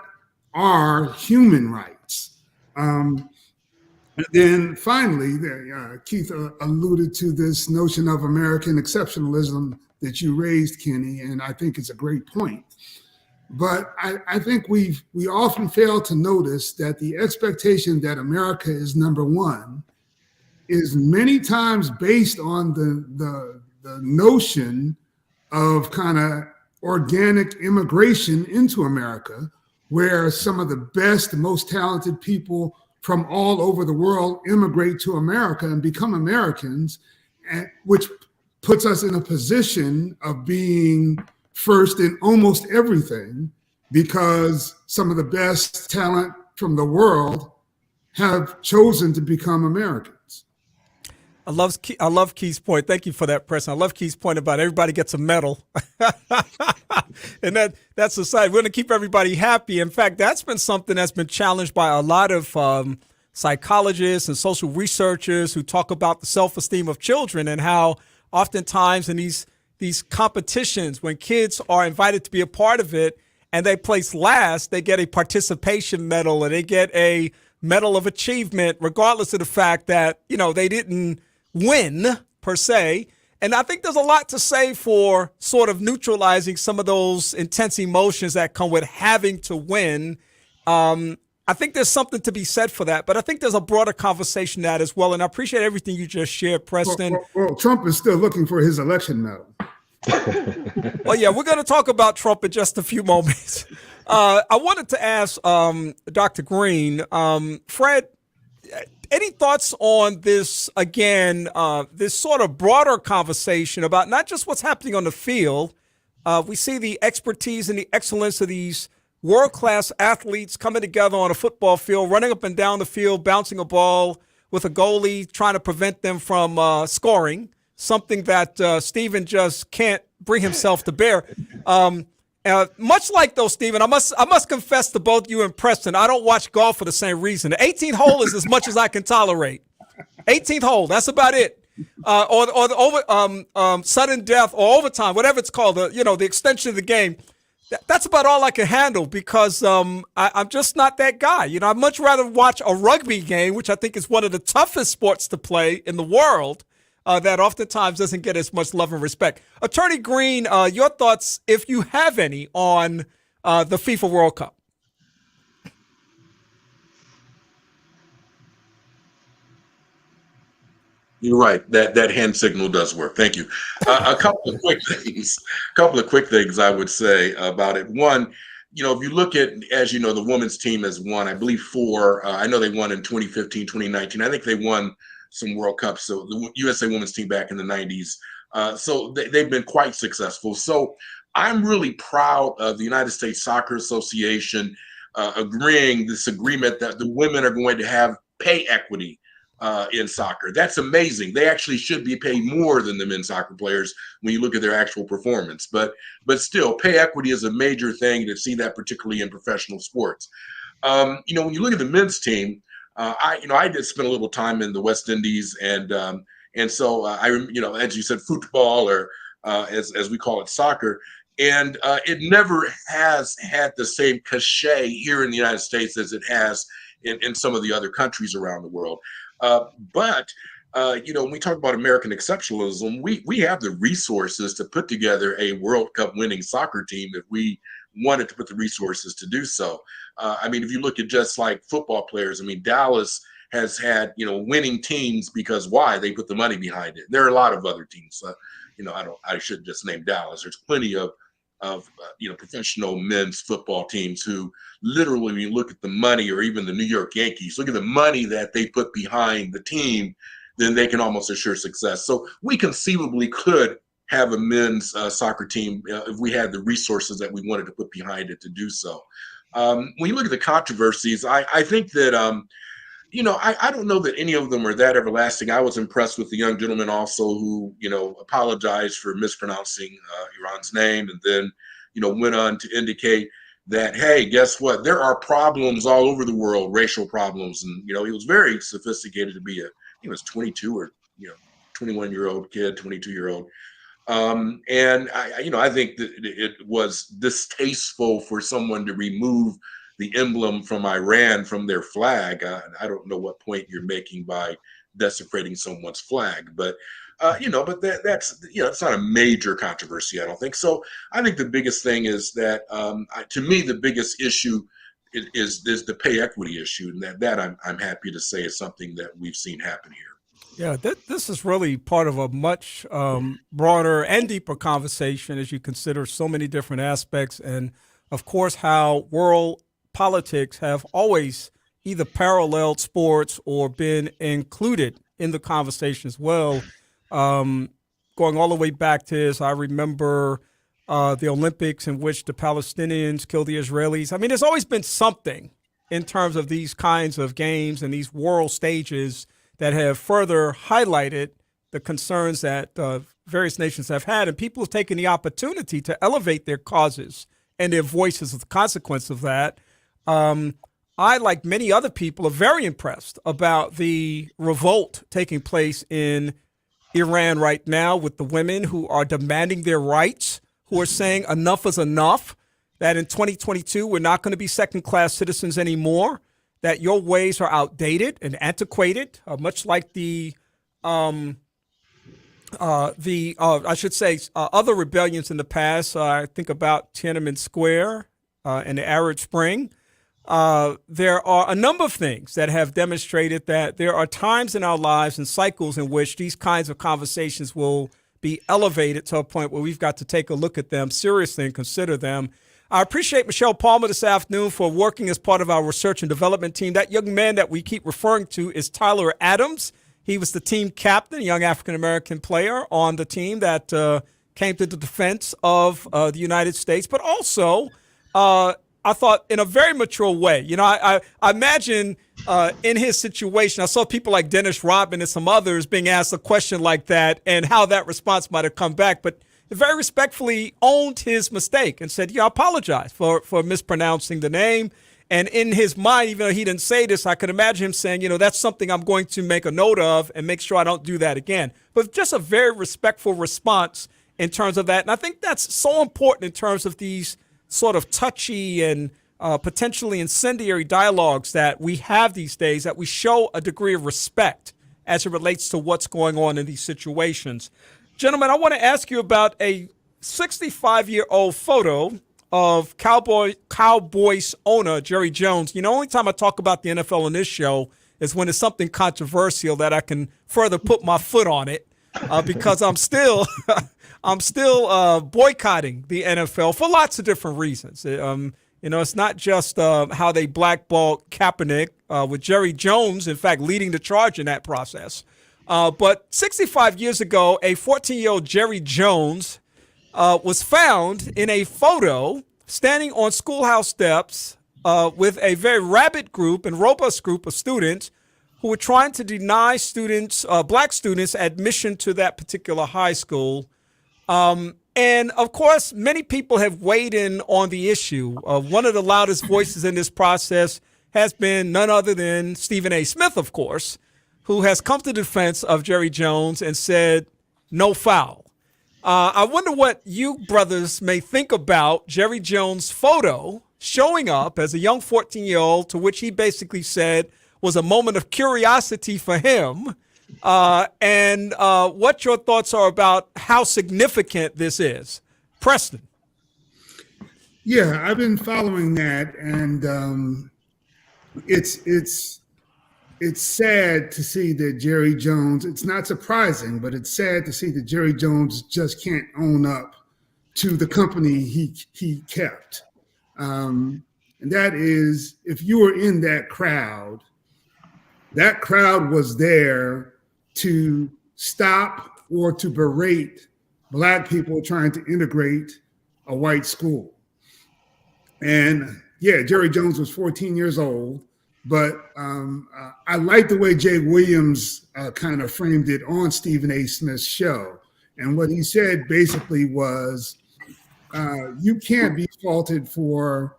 are human rights. And then finally, Keith alluded to this notion of American exceptionalism that you raised, Kenny, and I think it's a great point. But I think we often fail to notice that the expectation that America is number one is many times based on the notion of kind of organic immigration into America, where some of the best, most talented people from all over the world immigrate to America and become Americans, which puts us in a position of being first in almost everything, because some of the best talent from the world have chosen to become Americans. I love Keith's point. Thank you for that, Preston. I love Keith's point about everybody gets a medal. And that's the side. We're going to keep everybody happy. In fact, that's been something that's been challenged by a lot of psychologists and social researchers who talk about the self-esteem of children, and how oftentimes in these competitions, when kids are invited to be a part of it and they place last, they get a participation medal, and they get a medal of achievement, regardless of the fact that, they didn't win per se. And I think there's a lot to say for sort of neutralizing some of those intense emotions that come with having to win. I think there's something to be said for that, but I think there's a broader conversation that as well. And I appreciate everything you just shared, Preston. Well, Trump is still looking for his election medal. Well, yeah, we're going to talk about Trump in just a few moments. I wanted to ask Dr. Green, Fred, any thoughts on this, again, this sort of broader conversation about not just what's happening on the field. We see the expertise and the excellence of these world-class athletes coming together on a football field, running up and down the field, bouncing a ball with a goalie, trying to prevent them from scoring, something that Stephen just can't bring himself to bear. Much like though, Stephen, I must confess to both you and Preston, I don't watch golf for the same reason. The 18th hole is as much as I can tolerate. 18th hole, that's about it. Or the sudden death or overtime, whatever it's called, the extension of the game. That's about all I can handle, because I'm just not that guy. I'd much rather watch a rugby game, which I think is one of the toughest sports to play in the world, that oftentimes doesn't get as much love and respect. Attorney Green, your thoughts, if you have any, on the FIFA World Cup. You're right. That hand signal does work. Thank you. A couple of quick things I would say about it. One, if you look at, as you know, the women's team has won, I believe 4. I know they won in 2015, 2019. I think they won some World Cups. So the USA women's team back in the 90s. So they've been quite successful. So I'm really proud of the United States Soccer Association agreeing this agreement that the women are going to have pay equity in soccer. That's amazing. They actually should be paid more than the men's soccer players when you look at their actual performance. But still, pay equity is a major thing to see that, particularly in professional sports. When you look at the men's team, I did spend a little time in the West Indies, and so as you said, football, or as we call it, soccer. And it never has had the same cachet here in the United States as it has in some of the other countries around the world. But when we talk about American exceptionalism, we have the resources to put together a World Cup winning soccer team if we wanted to put the resources to do so. If you look at just like football players, Dallas has had, winning teams because why? They put the money behind it. There are a lot of other teams. I shouldn't just name Dallas. There's plenty of professional men's football teams who literally, when you look at the money, or even the New York Yankees, look at the money that they put behind the team, then they can almost assure success. So we conceivably could have a men's soccer team if we had the resources that we wanted to put behind it to do so. When you look at the controversies, I think that, I don't know that any of them are that everlasting. I was impressed with the young gentleman also who, apologized for mispronouncing Iran's name, and then, went on to indicate that, hey, guess what? There are problems all over the world, racial problems. And, he was very sophisticated to be he was 22 or, 21-year-old kid, 22-year-old. And I think that it was distasteful for someone to remove the emblem from Iran from their flag. I don't know what point you're making by desecrating someone's flag, but that's it's not a major controversy, I don't think. So I think the biggest thing is that, to me, the biggest issue is the pay equity issue, and that I'm happy to say is something that we've seen happen here. Yeah, this is really part of a much broader and deeper conversation as you consider so many different aspects, and of course how world politics have always either paralleled sports or been included in the conversation as well. Going all the way back to, as I remember, the Olympics in which the Palestinians killed the Israelis. I mean, there's always been something in terms of these kinds of games and these world stages that have further highlighted the concerns that various nations have had, and people have taken the opportunity to elevate their causes and their voices as a consequence of that. I, like many other people, are very impressed about the revolt taking place in Iran right now with the women who are demanding their rights, who are saying enough is enough, that in 2022 we're not going to be second-class citizens anymore, that your ways are outdated and antiquated, much like other rebellions in the past. I think about Tiananmen Square and the Arab Spring. There are a number of things that have demonstrated that there are times in our lives and cycles in which these kinds of conversations will be elevated to a point where we've got to take a look at them seriously and consider them. I appreciate Michelle Palmer this afternoon for working as part of our research and development team. That young man that we keep referring to is Tyler Adams. He was the team captain, a young African-American player on the team that came to the defense of the United States, but also I thought in a very mature way. I imagine in his situation, I saw people like Dennis Rodman and some others being asked a question like that and how that response might have come back. But he very respectfully owned his mistake and said, I apologize for mispronouncing the name. And in his mind, even though he didn't say this, I could imagine him saying, that's something I'm going to make a note of and make sure I don't do that again. But just a very respectful response in terms of that. And I think that's so important in terms of these sort of touchy and potentially incendiary dialogues that we have these days, that we show a degree of respect as it relates to what's going on in these situations. Gentlemen, I want to ask you about a 65-year-old photo of Cowboys owner Jerry Jones. Only time I talk about the NFL on this show is when it's something controversial that I can further put my foot on it, because I'm still boycotting the NFL for lots of different reasons. It's not just how they blackballed Kaepernick, with Jerry Jones, in fact, leading the charge in that process. But 65 years ago, a 14-year-old Jerry Jones was found in a photo standing on schoolhouse steps with a very rabid group and robust group of students who were trying to deny black students admission to that particular high school. And of course, many people have weighed in on the issue. One of the loudest voices in this process has been none other than Stephen A. Smith, of course, who has come to the defense of Jerry Jones and said, no foul. I wonder what you brothers may think about Jerry Jones' photo showing up as a young 14-year-old, to which he basically said was a moment of curiosity for him. And what your thoughts are about how significant this is. Preston. Yeah, I've been following that, and it's sad to see that Jerry Jones, it's not surprising, but it's sad to see that Jerry Jones just can't own up to the company he kept. And that is, if you were in that crowd was there to stop or to berate Black people trying to integrate a white school. And yeah, Jerry Jones was 14 years old, but I like the way Jay Williams kind of framed it on Stephen A. Smith's show. And what he said basically was, you can't be faulted for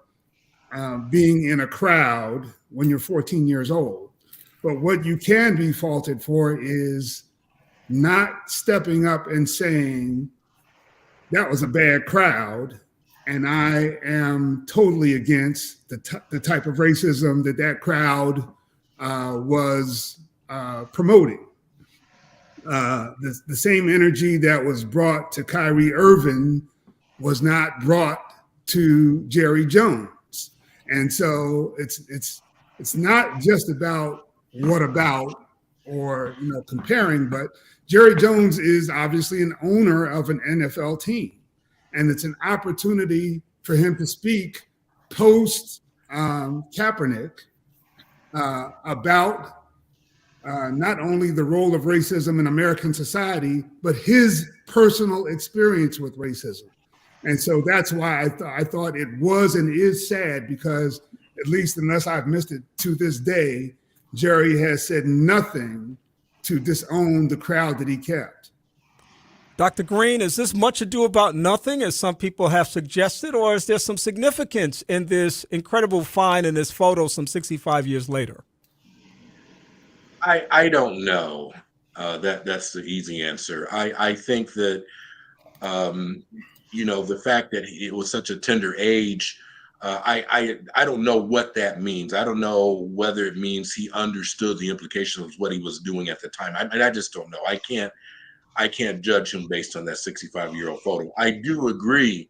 being in a crowd when you're 14 years old. But what you can be faulted for is not stepping up and saying, that was a bad crowd. And I am totally against the type of racism that crowd was promoting. The same energy that was brought to Kyrie Irving was not brought to Jerry Jones. And so it's not just about what about or comparing, but Jerry Jones is obviously an owner of an NFL team. And it's an opportunity for him to speak post Kaepernick about not only the role of racism in American society, but his personal experience with racism. And so that's why I thought it was and is sad, because at least unless I've missed it to this day, Jerry has said nothing to disown the crowd that he kept. Dr. Green, is this much ado about nothing, as some people have suggested, or is there some significance in this incredible find in this photo some 65 years later? I don't know. That's the easy answer. I think that, the fact that it was such a tender age, I don't know what that means. I don't know whether it means he understood the implications of what he was doing at the time. I just don't know. I can't judge him based on that 65-year-old photo. I do agree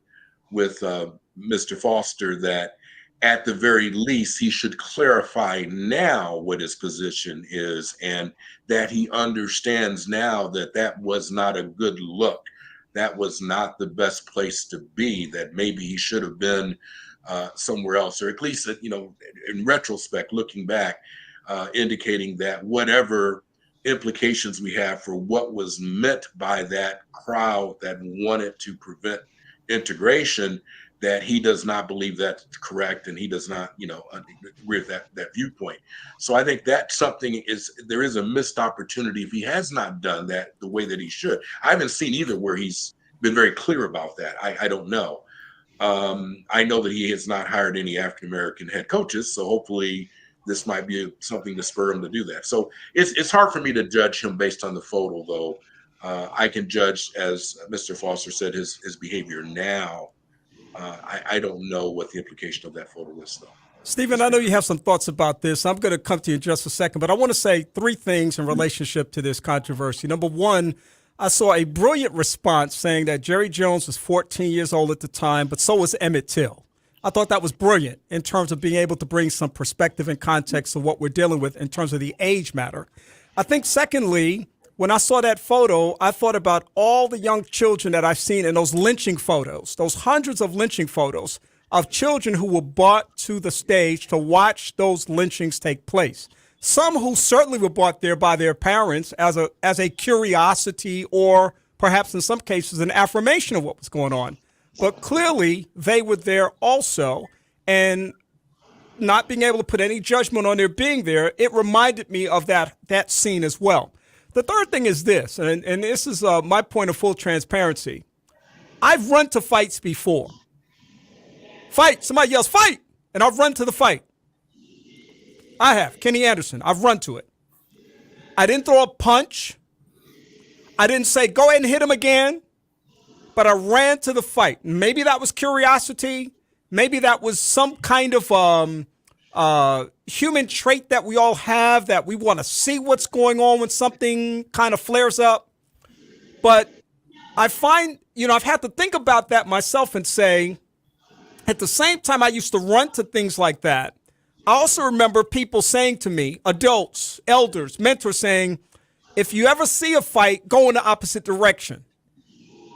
with Mr. Foster that at the very least, he should clarify now what his position is, and that he understands now that that was not a good look. That was not the best place to be, that maybe he should have been somewhere else, or at least, in retrospect, looking back, indicating that whatever implications we have for what was meant by that crowd that wanted to prevent integration, that he does not believe that's correct, and he does not, agree with that viewpoint. So I think that there is a missed opportunity if he has not done that the way that he should. I haven't seen either where he's been very clear about that. I don't know. I know that he has not hired any African-American head coaches, so hopefully this might be something to spur him to do that. So it's hard for me to judge him based on the photo, though. I can judge, as Mr. Foster said, his behavior now. I don't know what the implication of that photo is, though. Stephen, I know you have some thoughts about this. I'm going to come to you in just a second, but I want to say three things in relationship to this controversy. Number one, I saw a brilliant response saying that Jerry Jones was 14 years old at the time, but so was Emmett Till. I thought that was brilliant in terms of being able to bring some perspective and context of what we're dealing with in terms of the age matter. I think, secondly, when I saw that photo, I thought about all the young children that I've seen in those lynching photos, those hundreds of lynching photos of children who were brought to the stage to watch those lynchings take place. Some who certainly were brought there by their parents as a curiosity, or perhaps in some cases an affirmation of what was going on. But clearly they were there also, and not being able to put any judgment on their being there, it reminded me of that scene as well. The third thing is this, and this is my point of full transparency. I've run to fights before. Fight, somebody yells, fight, and I've run to the fight. I have, Kenny Anderson, I've run to it. I didn't throw a punch. I didn't say, go ahead and hit him again, but I ran to the fight. Maybe that was curiosity. Maybe that was some kind of human trait that we all have, that we want to see what's going on when something kind of flares up. But I find, I've had to think about that myself and say, at the same time I used to run to things like that, I also remember people saying to me, adults, elders, mentors, saying, if you ever see a fight, go in the opposite direction.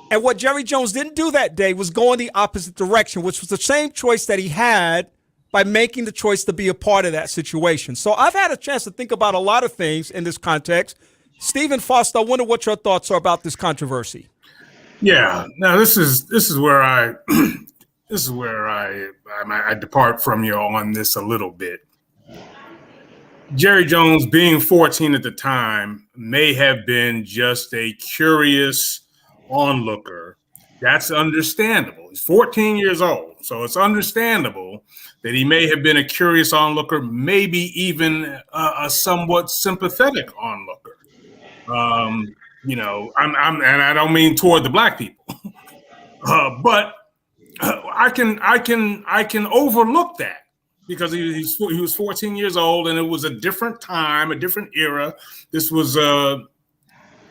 And what Jerry Jones didn't do that day was go in the opposite direction, which was the same choice that he had by making the choice to be a part of that situation. So I've had a chance to think about a lot of things in this context. Stephen Foster, I wonder what your thoughts are about this controversy. Yeah, now this is where I I depart from you on this a little bit. Jerry Jones, being 14 at the time, may have been just a curious onlooker. That's understandable. He's 14 years old, so it's understandable that he may have been a curious onlooker, maybe even a somewhat sympathetic onlooker. And I don't mean toward the black people. But I can overlook that because he was 14 years old, and it was a different time, a different era. This was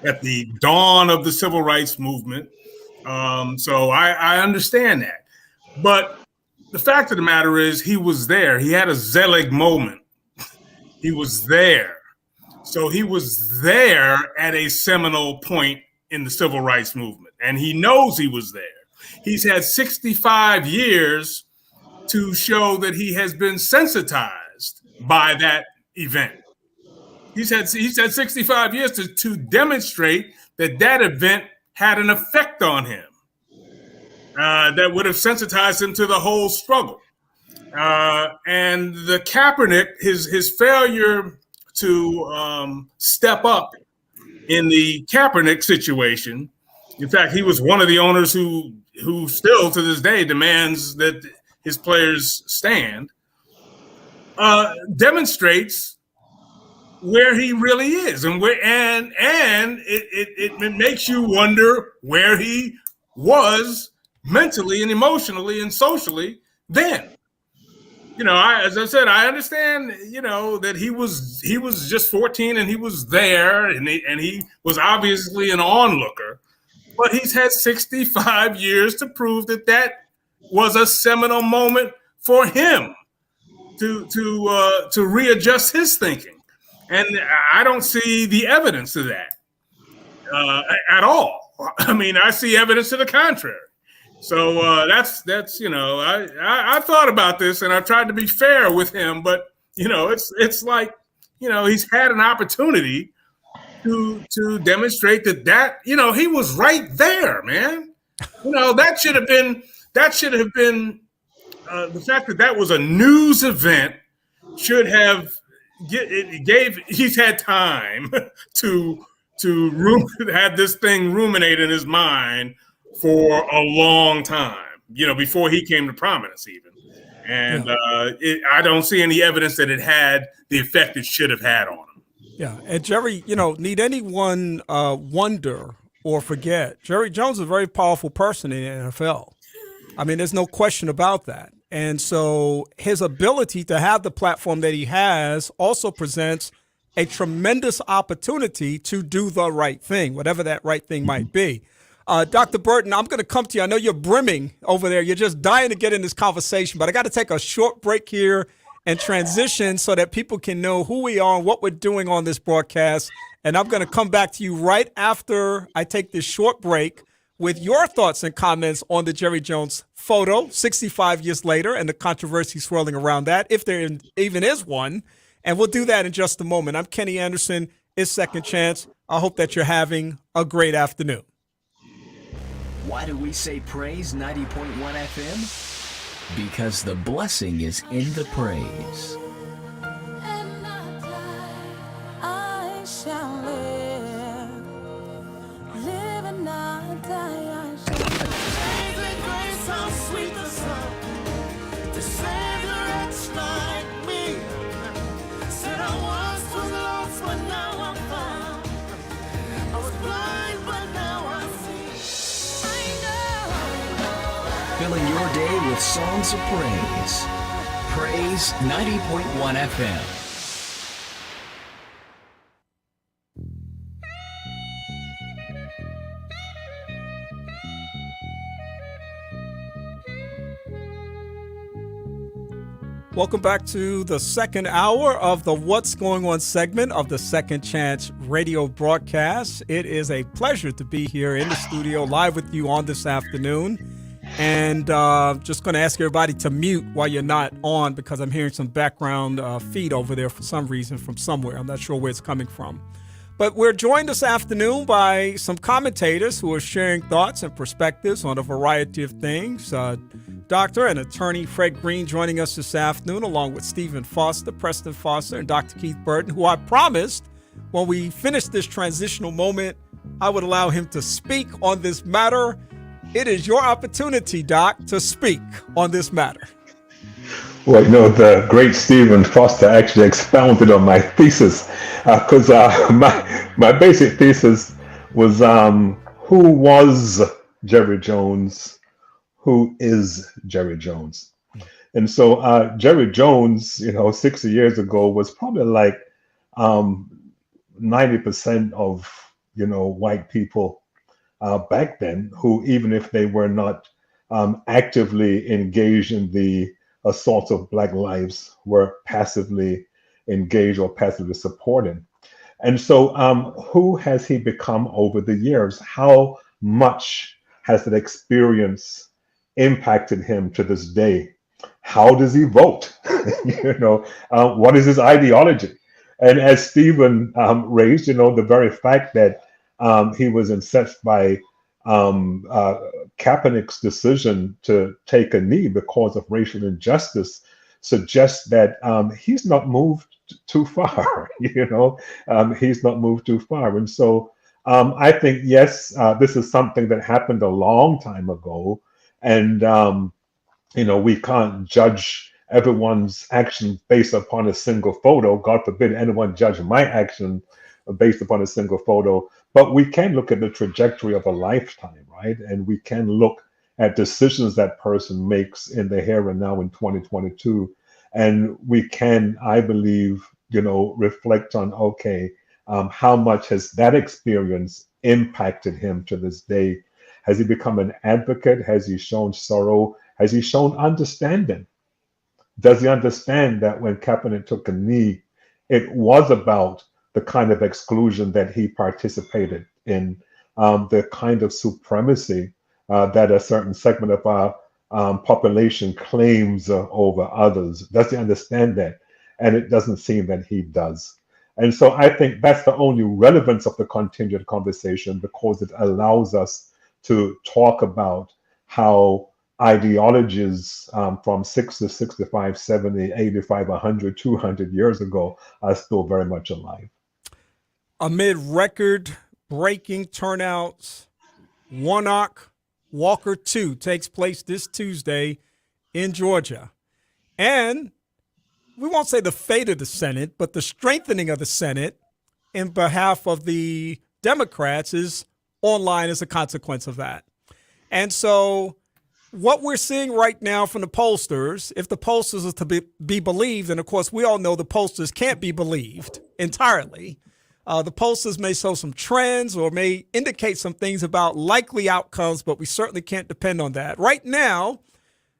at the dawn of the civil rights movement. So I understand that. But the fact of the matter is he was there. He had a Zelig moment. He was there. So he was there at a seminal point in the civil rights movement, and he knows he was there. He's had 65 years to show that he has been sensitized by that event. He's had 65 years to demonstrate that event had an effect on him that would have sensitized him to the whole struggle. And the Kaepernick, his failure to step up in the Kaepernick situation. In fact, he was one of the owners who still to this day demands that his players stand, demonstrates where he really is, and it makes you wonder where he was mentally and emotionally and socially then. As I said, I understand, that he was just 14 and he was there and he was obviously an onlooker, but he's had 65 years to prove that was a seminal moment for him to readjust his thinking. And I don't see the evidence of that at all. I mean, I see evidence to the contrary. So that's I thought about this and I tried to be fair with him, but it's like he's had an opportunity to demonstrate that he was right there, man. That should have been the fact that was a news event should have he's had time to have this thing ruminate in his mind for a long time, before he came to prominence even. And I don't see any evidence that it had the effect it should have had on him. Yeah. And Jerry, need anyone wonder or forget, Jerry Jones is a very powerful person in the NFL. I mean, there's no question about that. And so his ability to have the platform that he has also presents a tremendous opportunity to do the right thing, whatever that right thing might be. Dr. Burton, I'm going to come to you. I know you're brimming over there. You're just dying to get in this conversation, but I got to take a short break here and transition so that people can know who we are and what we're doing on this broadcast. And I'm going to come back to you right after I take this short break with your thoughts and comments on the Jerry Jones photo 65 years later and the controversy swirling around that, if there even is one. And we'll do that in just a moment. I'm Kenny Anderson. It's Second Chance. I hope that you're having a great afternoon. Why do we say praise 90.1 FM? Because the blessing is in the praise. And I shall live, live and not die. I shall amazing grace, how sweet the sound to save the wretch like me. Said I once was lost, but now I'm found. I was blind, but now I see. Filling your day with songs of praise. Praise 90.1 FM. Welcome back to the second hour of the What's Going On segment of the Second Chance radio broadcast. It is a pleasure to be here in the studio live with you on this afternoon. And just going to ask everybody to mute while you're not on because I'm hearing some background feed over there for some reason from somewhere. I'm not sure where it's coming from. But we're joined this afternoon by some commentators who are sharing thoughts and perspectives on a variety of things. Dr. and attorney Fred Green joining us this afternoon, along with Stephen Foster, Preston Foster, and Dr. Keith Burton, who I promised when we finish this transitional moment, I would allow him to speak on this matter. It is your opportunity, Doc, to speak on this matter. Well, the great Stephen Foster actually expounded on my thesis because my basic thesis was who was Jerry Jones who is Jerry Jones. And so Jerry Jones, 60 years ago was probably like 90% of, white people back then who, even if they were not actively engaged in the assaults of Black lives, were passively engaged or passively supported. And so who has he become over the years? How much has that experience impacted him to this day? How does he vote? What is his ideology? And as Stephen raised, the very fact that he was incensed by Kaepernick's decision to take a knee because of racial injustice suggests that he's not moved too far. He's not moved too far. And so I think, yes, this is something that happened a long time ago. And, we can't judge everyone's actions based upon a single photo. God forbid anyone judge my action based upon a single photo. But we can look at the trajectory of a lifetime, right? And we can look at decisions that person makes in the here and now in 2022. And we can, I believe, reflect on, okay, how much has that experience impacted him to this day? Has he become an advocate? Has he shown sorrow? Has he shown understanding? Does he understand that when Kaepernick took a knee, it was about the kind of exclusion that he participated in, the kind of supremacy that a certain segment of our population claims over others? Does he understand that? And it doesn't seem that he does. And so I think that's the only relevance of the contingent conversation, because it allows us to talk about how ideologies from 60, 65, 70, 85, 100, 200 years ago are still very much alive. Amid record-breaking turnouts, Warnock Walker 2 takes place this Tuesday in Georgia. And we won't say the fate of the Senate, but the strengthening of the Senate in behalf of the Democrats is online as a consequence of that. And so what we're seeing right now from the pollsters, if the pollsters are to be believed, and of course we all know the pollsters can't be believed entirely, the pollsters may show some trends or may indicate some things about likely outcomes, but we certainly can't depend on that. Right now,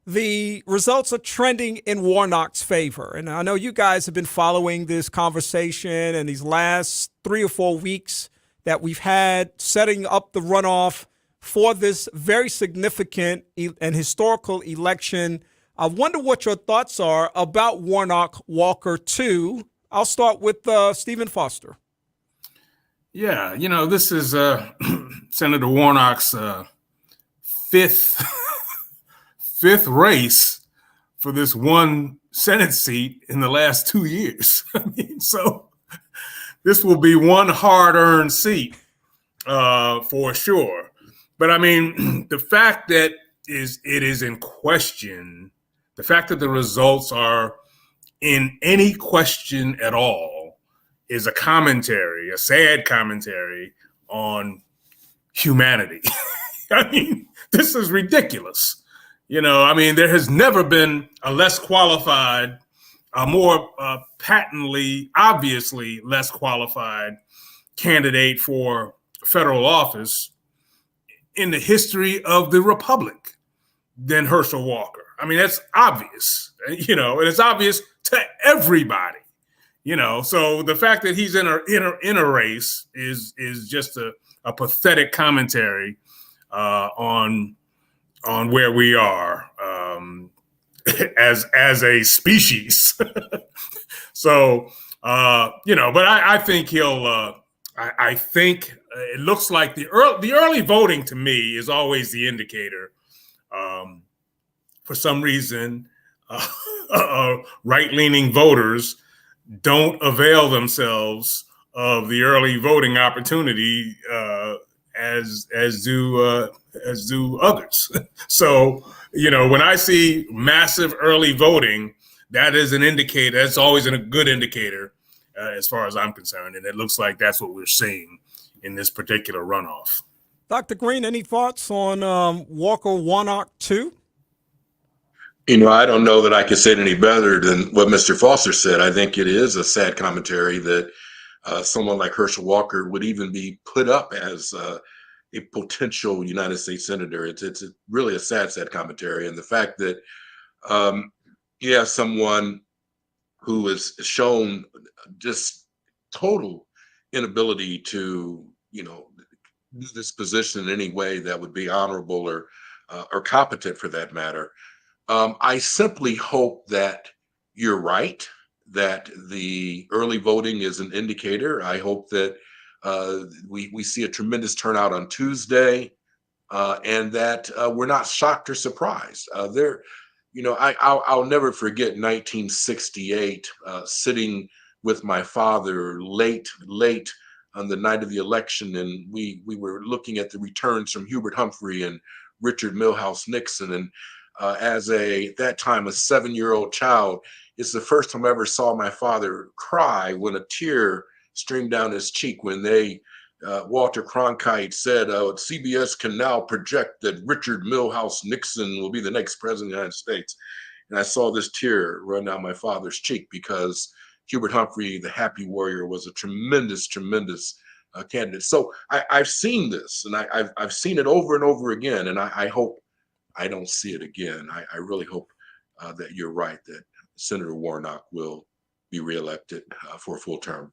the results are trending in Warnock's favor. And I know you guys have been following this conversation and these last 3 or 4 weeks that we've had setting up the runoff for this very significant and historical election. I wonder what your thoughts are about Warnock Walker 2. I'll start with Stephen Foster. Yeah, this is Senator Warnock's fifth race for this one Senate seat in the last 2 years. So this will be one hard-earned seat for sure. But the fact that it is in question, the fact that the results are in any question at all, is a commentary, a sad commentary on humanity. This is ridiculous. There has never been a less qualified, a more patently, obviously less qualified candidate for federal office in the history of the Republic than Herschel Walker. That's obvious, and it's obvious to everybody, so the fact that he's in a race is just a pathetic commentary on where we are as a species. So, but I think he'll, I think it looks like the early voting to me is always the indicator. For some reason, right-leaning voters don't avail themselves of the early voting opportunity as do others. So, when I see massive early voting, that is an indicator. That's always a good indicator as far as I'm concerned. And it looks like that's what we're seeing in this particular runoff. Dr. Green, any thoughts on Walker Warnock 2? I don't know that I could say it any better than what Mr. Foster said. I think it is a sad commentary that someone like Herschel Walker would even be put up as a potential United States senator. It's really a sad commentary. And the fact that you have someone who has shown just total inability to, do this position in any way that would be honorable or competent for that matter. I simply hope that you're right, that the early voting is an indicator. I hope that we see a tremendous turnout on Tuesday, and that we're not shocked or surprised. I'll never forget 1968, sitting with my father late on the night of the election, and we were looking at the returns from Hubert Humphrey and Richard Milhouse Nixon, and at that time a 7-year-old child, it's the first time I ever saw my father cry when a tear streamed down his cheek when Walter Cronkite said, CBS can now project that Richard Milhouse Nixon will be the next president of the United States. And I saw this tear run down my father's cheek because Hubert Humphrey, the happy warrior, was a tremendous candidate. So I've seen this, and I've seen it over and over again, and I hope I don't see it again. I really hope that you're right, that Senator Warnock will be reelected for a full term.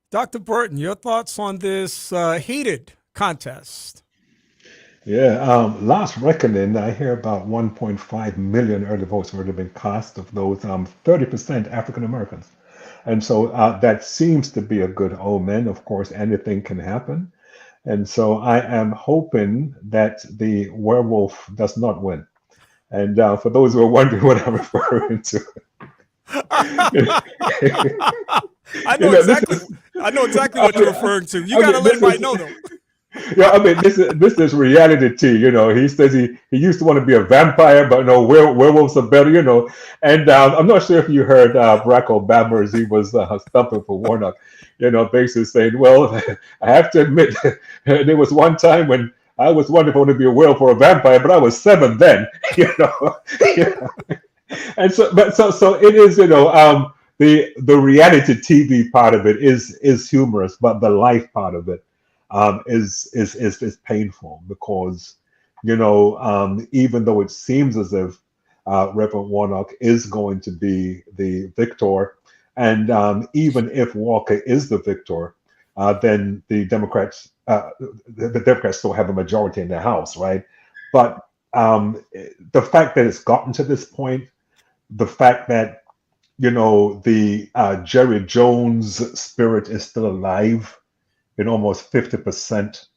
Dr. Burton, your thoughts on this heated contest? Yeah, last reckoning, I hear about 1.5 million early votes already been cast, of those 30% African Americans. And so that seems to be a good omen. Of course, anything can happen. And so I am hoping that the werewolf does not win. And for those who are wondering what I'm referring to, I know exactly what you're referring to. You got to let everybody know, though. Yeah, I mean, this is reality TV. He says he used to want to be a vampire, but no, werewolves are better. And I'm not sure if you heard Barack Obama as he was stumping for Warnock. Basically saying, "Well, I have to admit, there was one time when I was wondering if I want to be a werewolf or a vampire, but I was 7 then." And so it is. The reality TV part of it is humorous, but the life part of it is painful because even though it seems as if Reverend Warnock is going to be the victor, and even if Walker is the victor, then the Democrats still have a majority in the House, right? But the fact that it's gotten to this point, the fact that the Jerry Jones spirit is still alive in almost 50%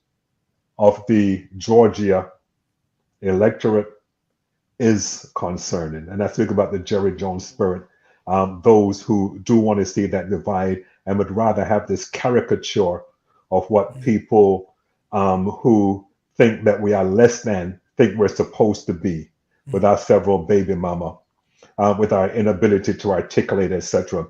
of the Georgia electorate is concerning. And I think about the Jerry Jones spirit, those who do want to see that divide and would rather have this caricature of what people who think that we are less than think we're supposed to be with our several baby mama, with our inability to articulate, etc.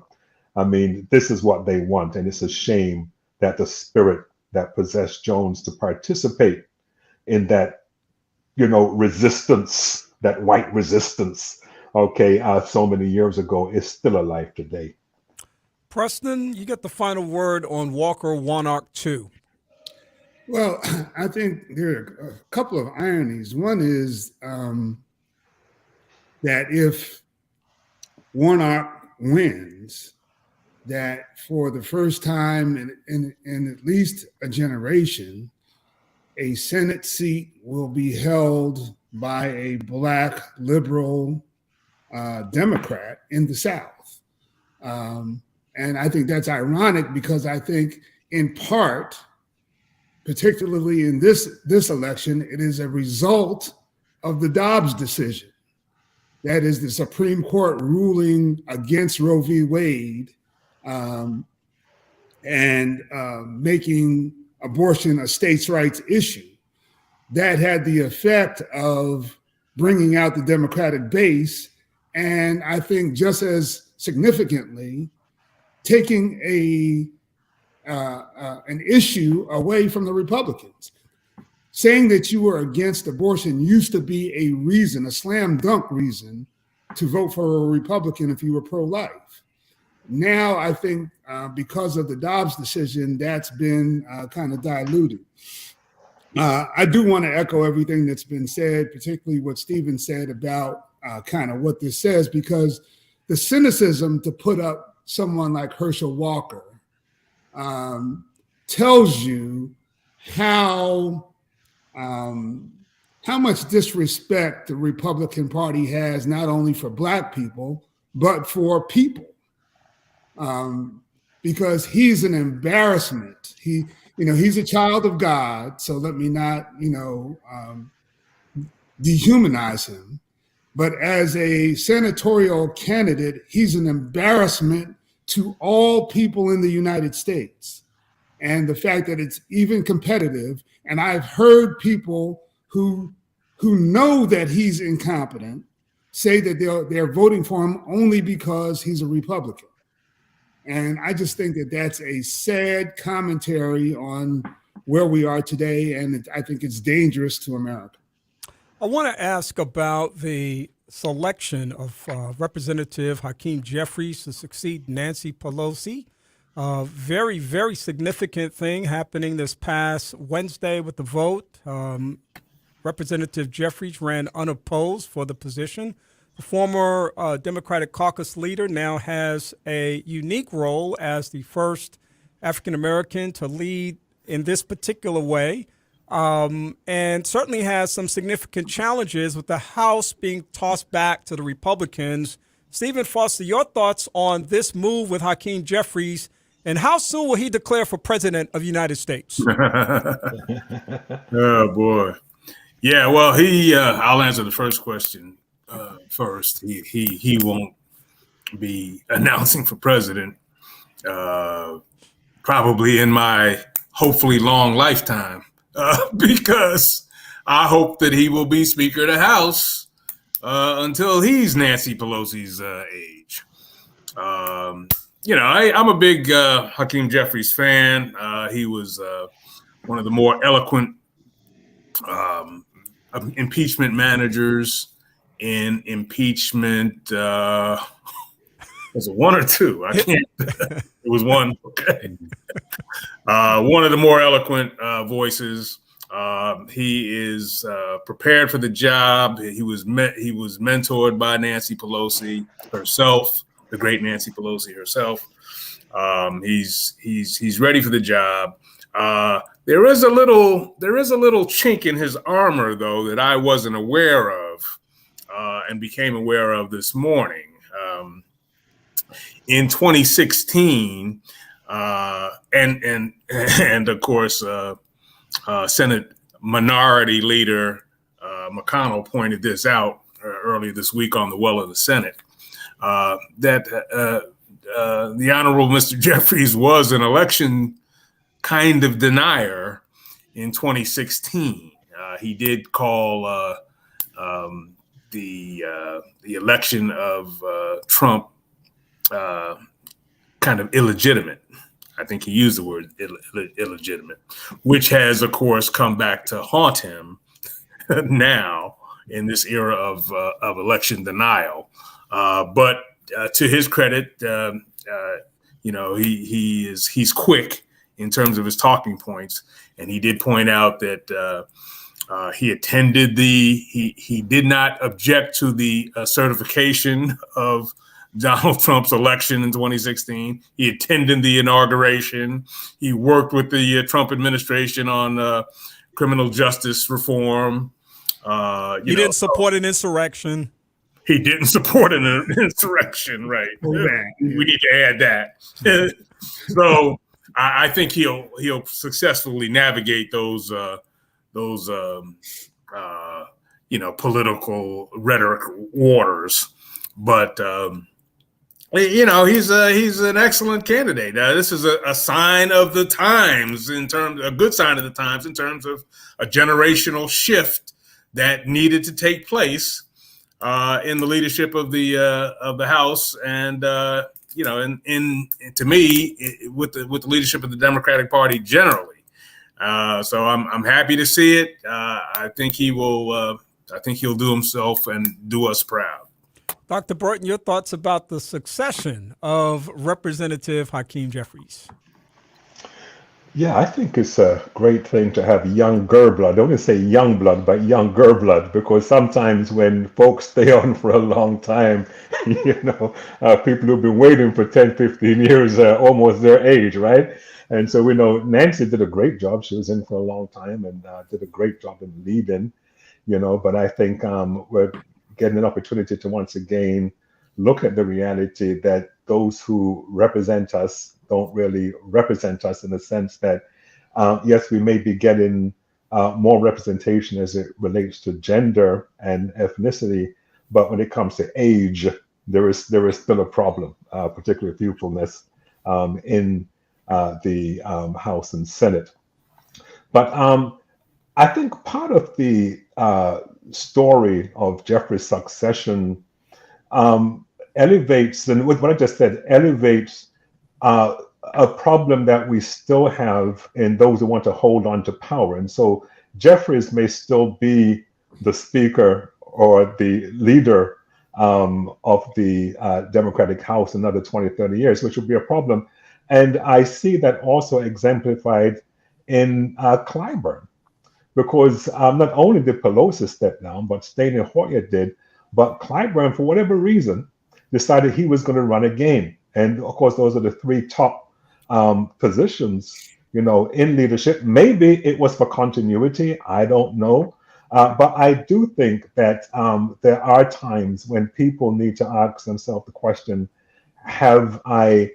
I mean, this is what they want, and it's a shame that the spirit that possessed Jones to participate in that, resistance, that white resistance, so many years ago, is still alive today. Preston, you get the final word on Walker Warnock 2. Well, I think there are a couple of ironies. One is that if Warnock wins, that for the first time in at least a generation, a Senate seat will be held by a Black liberal Democrat in the South. And I think that's ironic because I think in part, particularly in this election, it is a result of the Dobbs decision. That is the Supreme Court ruling against Roe v. Wade and making abortion a states' rights issue. That had the effect of bringing out the Democratic base, and I think just as significantly, taking an issue away from the Republicans. saying that you were against abortion used to be a reason, a slam dunk reason, to vote for a Republican if you were pro-life. Now, I think because of the Dobbs decision, that's been kind of diluted. I do want to echo everything that's been said, particularly what Stephen said about kind of what this says, because the cynicism to put up someone like Herschel Walker tells you how much disrespect the Republican Party has, not only for Black people, but for people. Because he's an embarrassment. He's a child of God, so let me not, dehumanize him. But as a senatorial candidate, he's an embarrassment to all people in the United States. And the fact that it's even competitive, and I've heard people who know that he's incompetent say that they're voting for him only because he's a Republican. And I just think that that's a sad commentary on where we are today, and I think it's dangerous to America. I want to ask about the selection of Representative Hakeem Jeffries to succeed Nancy Pelosi. Very, very significant thing happening this past Wednesday with the vote. Representative Jeffries ran unopposed for the position. The former Democratic caucus leader now has a unique role as the first African-American to lead in this particular way, and certainly has some significant challenges with the House being tossed back to the Republicans. Stephen Foster, your thoughts on this move with Hakeem Jeffries, and how soon will he declare for president of the United States? Oh, boy. Yeah, well, I'll answer the first question first. He won't be announcing for president probably in my hopefully long lifetime because I hope that he will be Speaker of the House until he's Nancy Pelosi's age. I'm a big Hakeem Jeffries fan. He was one of the more eloquent impeachment managers in impeachment. Was it one or two? I can't. It was one. Okay. One of the more eloquent voices. He is prepared for the job. He was mentored by Nancy Pelosi herself, the great Nancy Pelosi herself. He's ready for the job. There is a little chink in his armor, though, that I wasn't aware of and became aware of this morning. In 2016, and of course, Senate Minority Leader McConnell pointed this out earlier this week on the Well of the Senate, that the Honorable Mr. Jeffries was an election kind of denier in 2016. He did call the election of Trump kind of illegitimate. I think he used the word illegitimate, which has, of course, come back to haunt him now in this era of election denial. But to his credit, he's quick in terms of his talking points, and he did point out that he did not object to the certification of Donald Trump's election in 2016. He attended the inauguration. He worked with the Trump administration on criminal justice reform. He didn't support an insurrection. He didn't support an insurrection, right? We need to add that. So I think he'll successfully navigate those political rhetoric waters. But he's an excellent candidate. This is a sign of the times, a good sign of the times in terms of a generational shift that needed to take place in the leadership of the House, and to me, with the leadership of the Democratic Party generally. So I'm happy to see it. I think he will. I think he'll do himself and do us proud. Dr. Burton, your thoughts about the succession of Representative Hakeem Jeffries? Yeah, I think it's a great thing to have younger blood. I don't want to say young blood, but younger blood, because sometimes when folks stay on for a long time, people who've been waiting for 10, 15 years are almost their age, right? And so we know Nancy did a great job. She was in for a long time and did a great job in leading, but I think we're getting an opportunity to once again look at the reality that those who represent us don't really represent us, in the sense that, yes, we may be getting more representation as it relates to gender and ethnicity, but when it comes to age, there is still a problem, particularly with youthfulness in the House and Senate. But I think part of the story of Jeffrey's succession elevates, and what I just said, elevates a problem that we still have in those who want to hold on to power. And so Jeffries may still be the speaker or the leader of the Democratic House another 20, 30 years, which would be a problem. And I see that also exemplified in Clyburn, because not only did Pelosi step down, but Steny Hoyer did, but Clyburn, for whatever reason, decided he was going to run again. And of course, those are the three top positions, in leadership. Maybe it was for continuity. I don't know. But I do think that there are times when people need to ask themselves the question, have I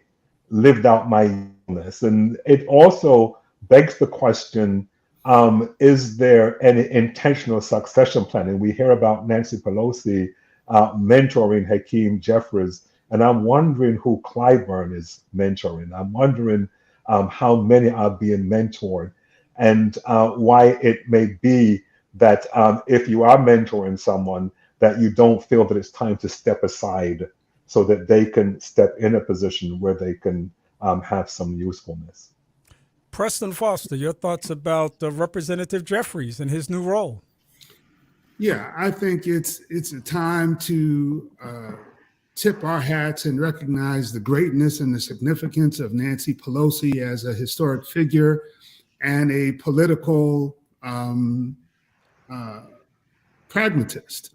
lived out my illness? And it also begs the question, is there any intentional succession planning? We hear about Nancy Pelosi mentoring Hakeem Jeffries, and I'm wondering who Clyburn is mentoring. I'm wondering how many are being mentored, and why it may be that if you are mentoring someone, that you don't feel that it's time to step aside so that they can step in a position where they can have some usefulness. Preston Foster, your thoughts about Representative Jeffries and his new role? Yeah, I think it's a time to tip our hats and recognize the greatness and the significance of Nancy Pelosi as a historic figure and a political pragmatist.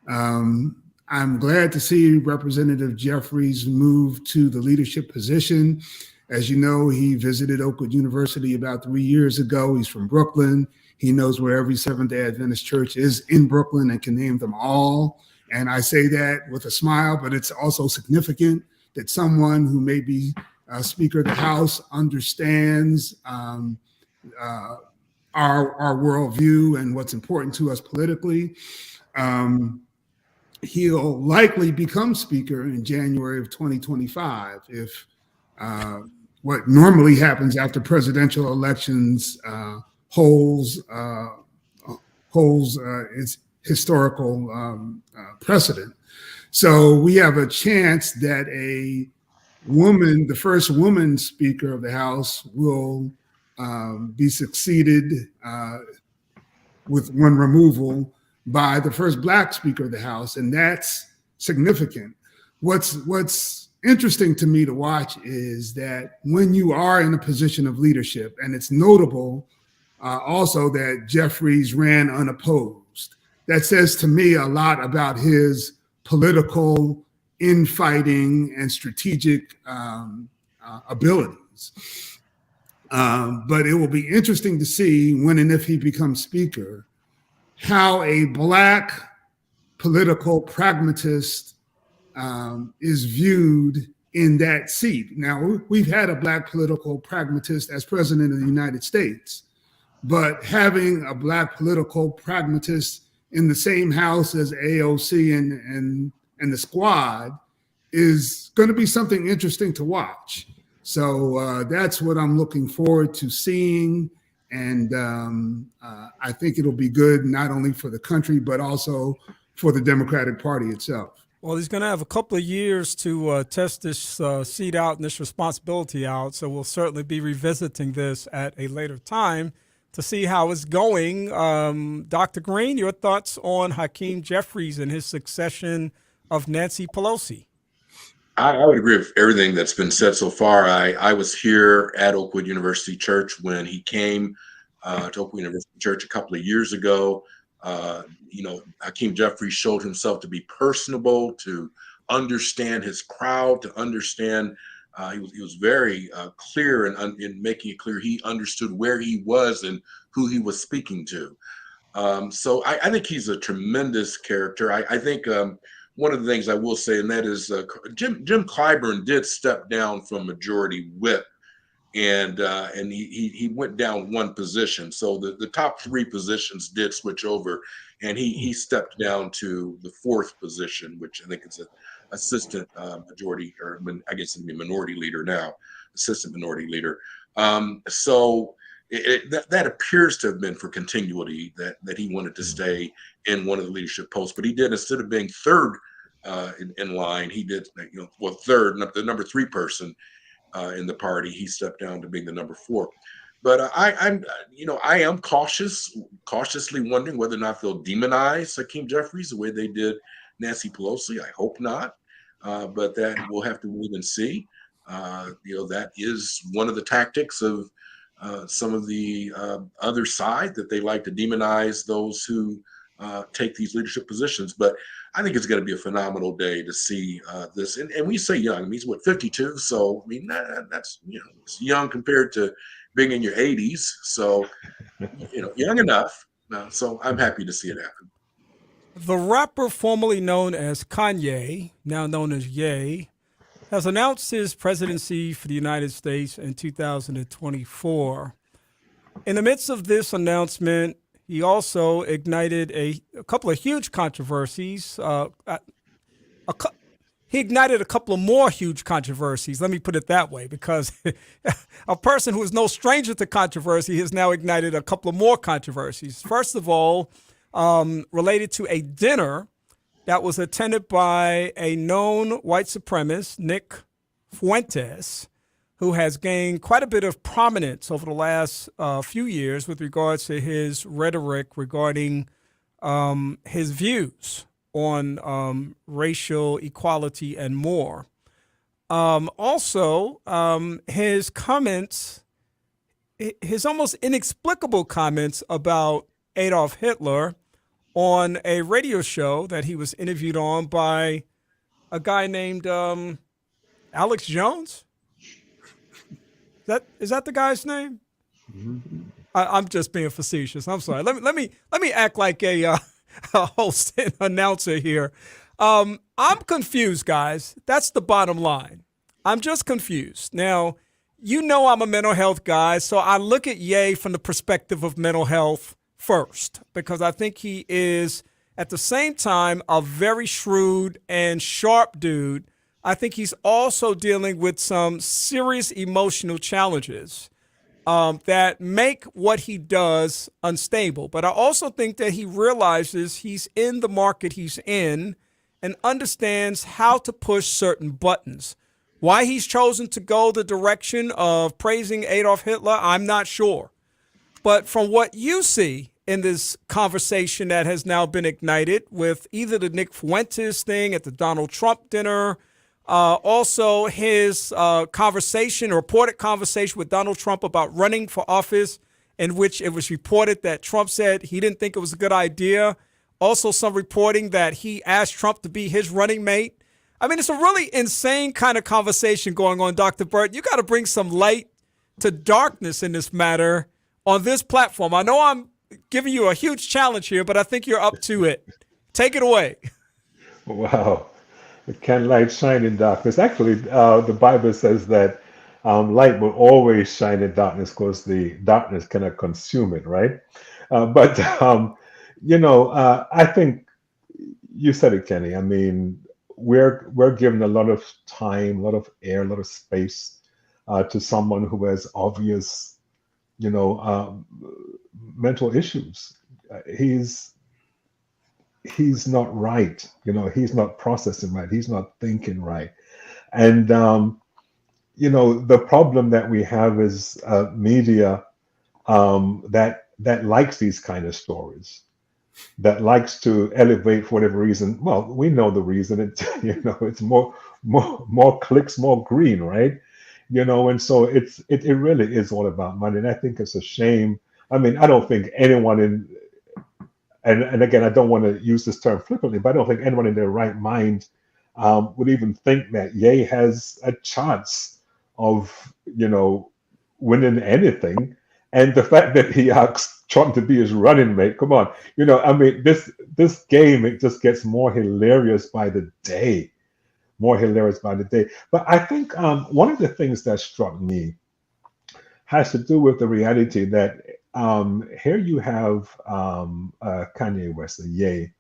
I'm glad to see Representative Jeffries move to the leadership position. As you know, he visited Oakwood University about 3 years ago. He's from Brooklyn. He knows where every Seventh-day Adventist church is in Brooklyn and can name them all. And I say that with a smile, but it's also significant that someone who may be Speaker of the House understands our worldview and what's important to us politically. He'll likely become Speaker in January of 2025 if what normally happens after presidential elections holds its historical precedent. So we have a chance that a woman, the first woman Speaker of the House, will be succeeded with one removal by the first Black Speaker of the House, and that's significant. What's interesting to me to watch is that when you are in a position of leadership, and it's notable also that Jeffries ran unopposed, that says to me a lot about his political infighting and strategic abilities. But it will be interesting to see when and if he becomes Speaker, how a Black political pragmatist is viewed in that seat. Now, we've had a Black political pragmatist as president of the United States, but having a Black political pragmatist in the same house as AOC and the squad is going to be something interesting to watch. So that's what I'm looking forward to seeing. And I think it'll be good not only for the country, but also for the Democratic Party itself. Well, he's going to have a couple of years to test this seat out and this responsibility out. So we'll certainly be revisiting this at a later time to see how it's going. Dr. Green, your thoughts on Hakeem Jeffries and his succession of Nancy Pelosi? I would agree with everything that's been said so far. I was here at Oakwood University Church when he came to Oakwood University Church a couple of years ago. Hakeem Jeffries showed himself to be personable, to understand his crowd, to understand. He was very clear in making it clear he understood where he was and who he was speaking to. So I think he's a tremendous character. I think one of the things I will say, and that is Jim Clyburn did step down from majority whip, and he went down one position. So the top three positions did switch over, and he stepped down to the fourth position, which I think is an assistant majority, or I guess it'd be minority leader now, assistant minority leader. So that appears to have been for continuity, that he wanted to stay in one of the leadership posts, but he did, instead of being third in line, he did, third, the number three person in the party. He stepped down to being the number four. But I am cautiously wondering whether or not they'll demonize Hakeem Jeffries the way they did Nancy Pelosi. I hope not, but that we'll have to wait and see. That is one of the tactics of some of the other side, that they like to demonize those who take these leadership positions. But I think it's going to be a phenomenal day to see this. And we say young, I mean, he's 52. So, I mean, that's, it's young compared to being in your 80s. So, young enough. So I'm happy to see it happen. The rapper formerly known as Kanye, now known as Ye, has announced his presidency for the United States in 2024. In the midst of this announcement, he also ignited a couple of huge controversies. He ignited a couple of more huge controversies. Let me put it that way, because a person who is no stranger to controversy has now ignited a couple of more controversies. First of all, related to a dinner that was attended by a known white supremacist, Nick Fuentes, who has gained quite a bit of prominence over the last few years with regards to his rhetoric regarding his views on racial equality and more. Also, his comments, his almost inexplicable comments about Adolf Hitler on a radio show that he was interviewed on by a guy named Alex Jones. Is that the guy's name? Mm-hmm. I'm just being facetious. I'm sorry. Let me act like a host and announcer here. I'm confused, guys. That's the bottom line. I'm just confused. Now, I'm a mental health guy, so I look at Ye from the perspective of mental health first, because I think he is, at the same time, a very shrewd and sharp dude. I think he's also dealing with some serious emotional challenges that make what he does unstable. But I also think that he realizes he's in the market he's in and understands how to push certain buttons. Why he's chosen to go the direction of praising Adolf Hitler, I'm not sure. But from what you see in this conversation that has now been ignited with either the Nick Fuentes thing at the Donald Trump dinner, also his reported conversation with Donald Trump about running for office, in which it was reported that Trump said he didn't think it was a good idea. Also some reporting that he asked Trump to be his running mate. I mean, it's a really insane kind of conversation going on, Dr. Burt. You got to bring some light to darkness in this matter on this platform. I know I'm giving you a huge challenge here, but I think you're up to it. Take it away. Wow. Can light shine in darkness? Actually, the Bible says that light will always shine in darkness because the darkness cannot consume it, right? I think you said it, Kenny. I mean, we're given a lot of time, a lot of air, a lot of space to someone who has obvious, mental issues. He's not right. He's not processing right. He's not thinking right. And, the problem that we have is media that likes these kind of stories, that likes to elevate for whatever reason. Well, we know the reason. It's it's more clicks, more green, right? And so it really is all about money. And I think it's a shame. I mean, I don't think anyone and again, I don't want to use this term flippantly, but I don't think anyone in their right mind would even think that Ye has a chance of, winning anything. And the fact that he asked Trump to be his running mate, come on, I mean, this game, it just gets more hilarious by the day, But I think one of the things that struck me has to do with the reality that here you have Kanye West, Ye,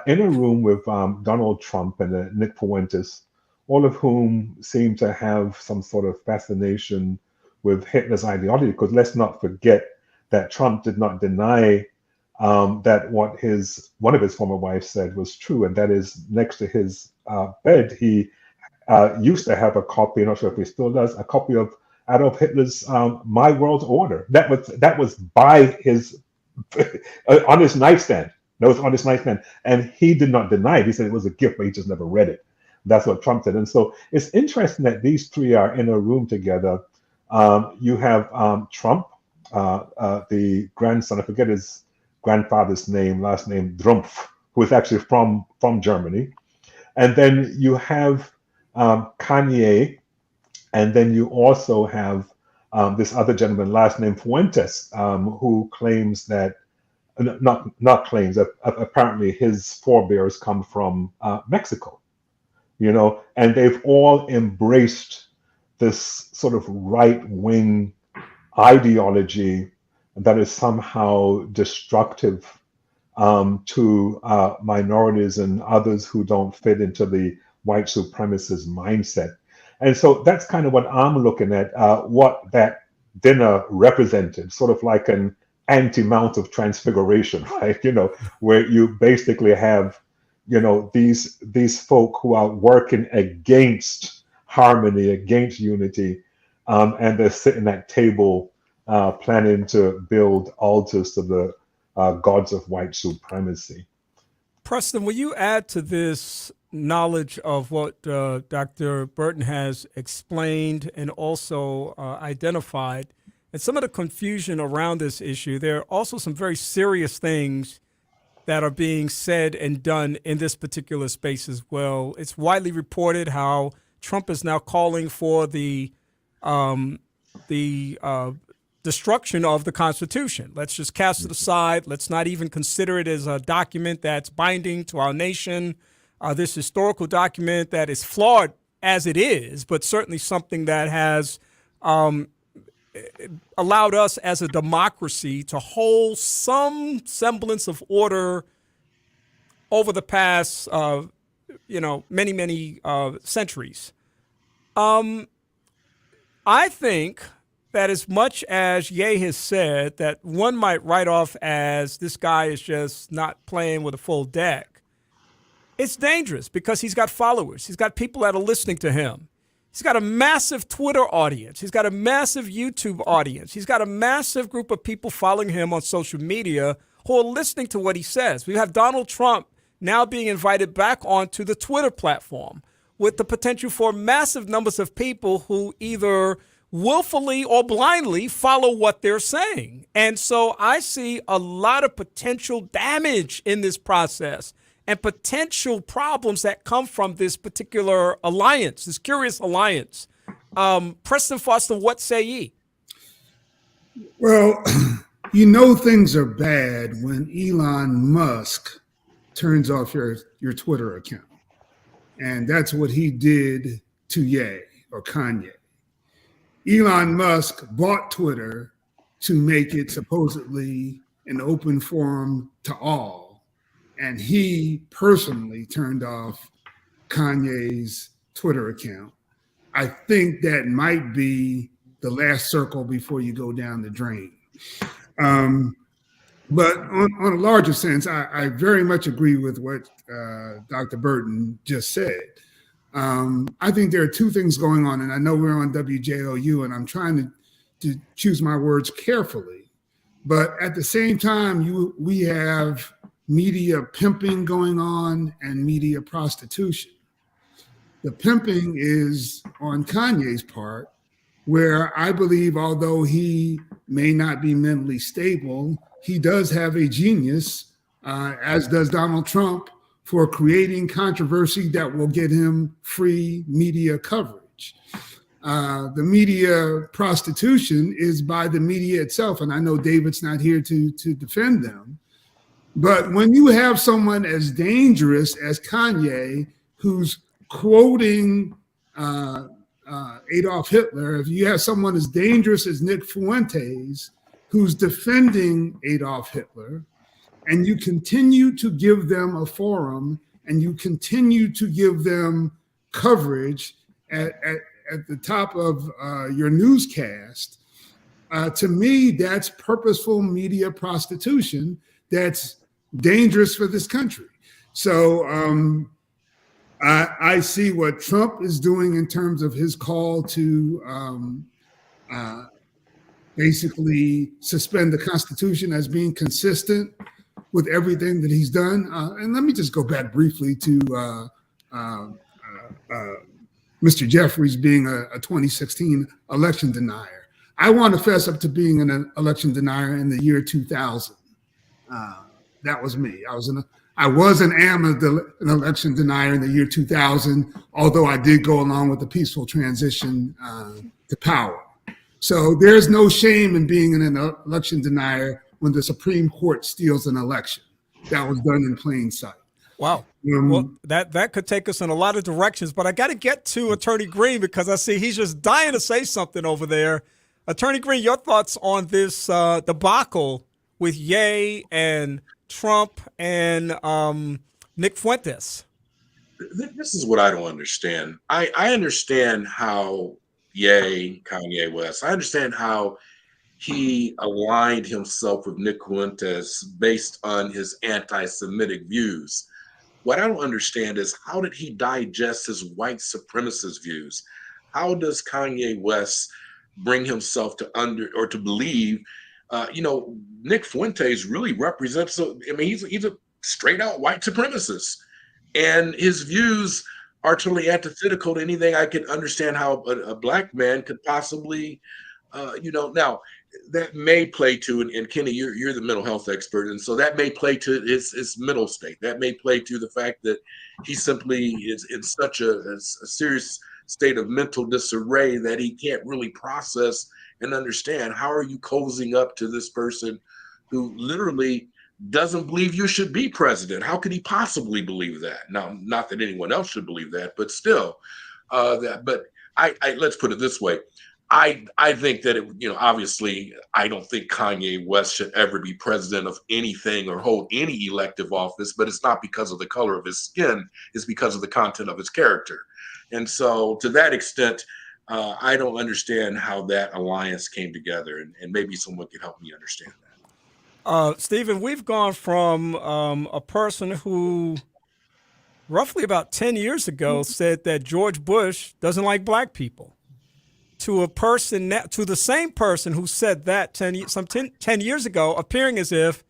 in a room with Donald Trump and Nick Fuentes, all of whom seem to have some sort of fascination with Hitler's ideology. Because let's not forget that Trump did not deny that what one of his former wives said was true, and that is next to his bed, he used to have a copy, I'm not sure if he still does, a copy of Adolf Hitler's My World Order. That was by his on his nightstand. That was on his nightstand, and he did not deny it. He said it was a gift, but he just never read it. That's what Trump did. And so it's interesting that these three are in a room together. You have Trump, the grandson, I forget his grandfather's name, last name Drumpf, who is actually from Germany. And then you have Kanye, and then you also have this other gentleman, last name Fuentes, who claims that, not claims, that apparently his forebears come from Mexico, and they've all embraced this sort of right-wing ideology that is somehow destructive to minorities and others who don't fit into the white supremacist mindset. And so that's kind of what I'm looking at, what that dinner represented, sort of like an anti-Mount of Transfiguration, right? Where you basically have, these folk who are working against harmony, against unity, and they're sitting at table planning to build altars to the gods of white supremacy. Preston, will you add to this knowledge of what Dr. Burton has explained and also identified, and some of the confusion around this issue? There are also some very serious things that are being said and done in this particular space as well. It's widely reported how Trump is now calling for the destruction of the Constitution. Let's just cast it aside. Let's not even consider it as a document that's binding to our nation. This historical document that is flawed as it is, but certainly something that has allowed us as a democracy to hold some semblance of order over the past, many centuries. I think that as much as Ye has said that one might write off as this guy is just not playing with a full deck, it's dangerous because he's got followers. He's got people that are listening to him. He's got a massive Twitter audience. He's got a massive YouTube audience. He's got a massive group of people following him on social media who are listening to what he says. We have Donald Trump now being invited back onto the Twitter platform with the potential for massive numbers of people who either willfully or blindly follow what they're saying. And so I see a lot of potential damage in this process and potential problems that come from this particular alliance, this curious alliance. Preston Foster, what say ye? Well, things are bad when Elon Musk turns off your Twitter account. And that's what he did to Ye or Kanye. Elon Musk bought Twitter to make it supposedly an open forum to all. And he personally turned off Kanye's Twitter account. I think that might be the last circle before you go down the drain. But on a larger sense, I very much agree with what Dr. Burton just said. I think there are two things going on, and I know we're on WJOU, and I'm trying to choose my words carefully. But at the same time, we have media pimping going on and media prostitution. The pimping is on Kanye's part, where I believe, although he may not be mentally stable, he does have a genius, as does Donald Trump, for creating controversy that will get him free media coverage. The media prostitution is by the media itself, and I know David's not here to defend them. But when you have someone as dangerous as Kanye, who's quoting Adolf Hitler, if you have someone as dangerous as Nick Fuentes, who's defending Adolf Hitler, and you continue to give them a forum and you continue to give them coverage at the top of your newscast, to me, that's purposeful media prostitution that's dangerous for this country. So I see what Trump is doing in terms of his call to basically suspend the Constitution as being consistent with everything that he's done. And let me just go back briefly to Mr. Jeffries being a 2016 election denier. I want to fess up to being an election denier in the year 2000. That was me. I was and am an election denier in the year 2000, although I did go along with the peaceful transition to power. So there's no shame in being an election denier when the Supreme Court steals an election. That was done in plain sight. Wow. Well, that could take us in a lot of directions, but I got to get to Attorney Green because I see he's just dying to say something over there. Attorney Green, your thoughts on this debacle with Ye and Trump and Nick Fuentes? This is what I don't understand. I understand how Kanye West, I understand how he aligned himself with Nick Fuentes based on his anti-Semitic views. What I don't understand is, how did he digest his white supremacist views? How does Kanye West bring himself to believe, Nick Fuentes really represents, he's a straight out white supremacist, and his views are totally antithetical to anything I could understand how a black man could possibly, now that may play to, and Kenny, you're the mental health expert, and so that may play to his mental state. That may play to the fact that he simply is in such a serious state of mental disarray that he can't really process and understand. How are you cozying up to this person who literally doesn't believe you should be president? How could he possibly believe that? Now, not that anyone else should believe that, but still, but let's put it this way. I think that obviously, I don't think Kanye West should ever be president of anything or hold any elective office, but it's not because of the color of his skin, it's because of the content of his character. And so to that extent, I don't understand how that alliance came together, and maybe someone can help me understand that. Stephen, we've gone from a person who roughly about 10 years ago said that George Bush doesn't like black people, to the same person who said that 10 years ago, appearing as if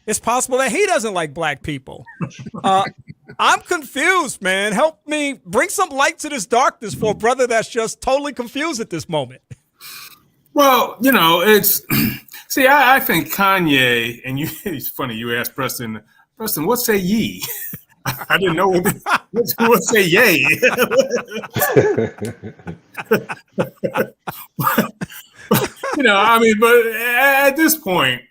it's possible that he doesn't like black people. I'm confused, man. Help me bring some light to this darkness for a brother that's just totally confused at this moment. Well, see, I think Kanye, and it's funny you asked Preston, what say ye? I didn't know what say yay. But at this point,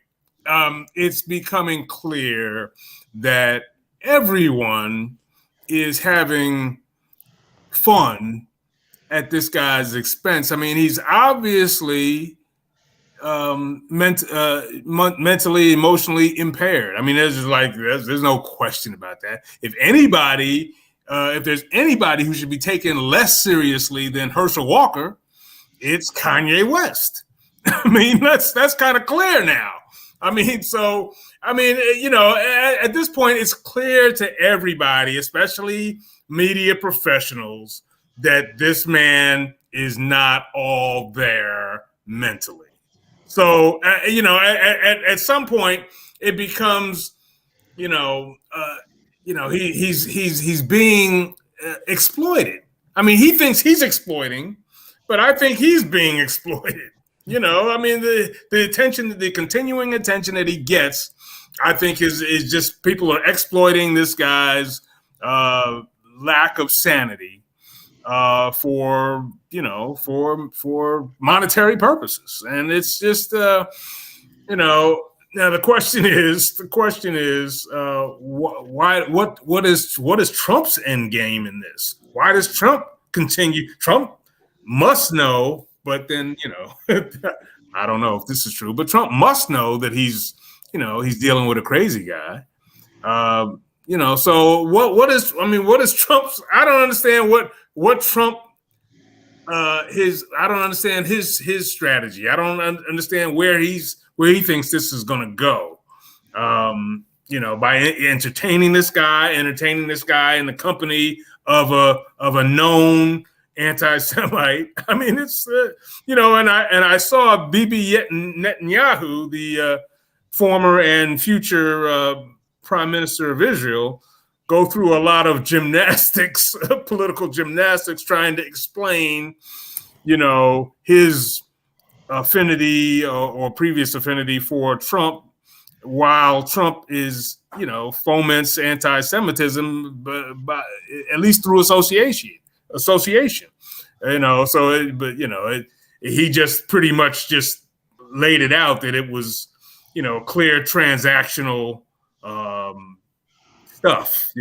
it's becoming clear that everyone is having fun at this guy's expense. I mean, he's obviously mentally, emotionally impaired. I mean, there's no question about that. If there's anybody who should be taken less seriously than Herschel Walker, it's Kanye West. I mean, that's kind of clear now. At this point, it's clear to everybody, especially media professionals, that this man is not all there mentally. So at some point it becomes, he's being exploited. I mean, he thinks he's exploiting, but I think he's being exploited. I mean, the attention, the continuing attention that he gets, I think is just people are exploiting this guy's lack of sanity for monetary purposes, and it's just Now the question is what is Trump's end game in this? Why does Trump continue? Trump must know, but then I don't know if this is true, but Trump must know that he's dealing with a crazy guy. So what is Trump's? I don't understand what Trump I don't understand his strategy. I don't understand where he thinks this is going to go. By entertaining this guy in the company of a known anti-Semite. I mean, it's and I saw Bibi Netanyahu, the former and future prime minister of Israel, go through a lot of gymnastics, political gymnastics, trying to explain, his affinity or previous affinity for Trump, while Trump is, foments anti-Semitism, but at least through association. He just pretty much just laid it out that it was, clear transactional stuff.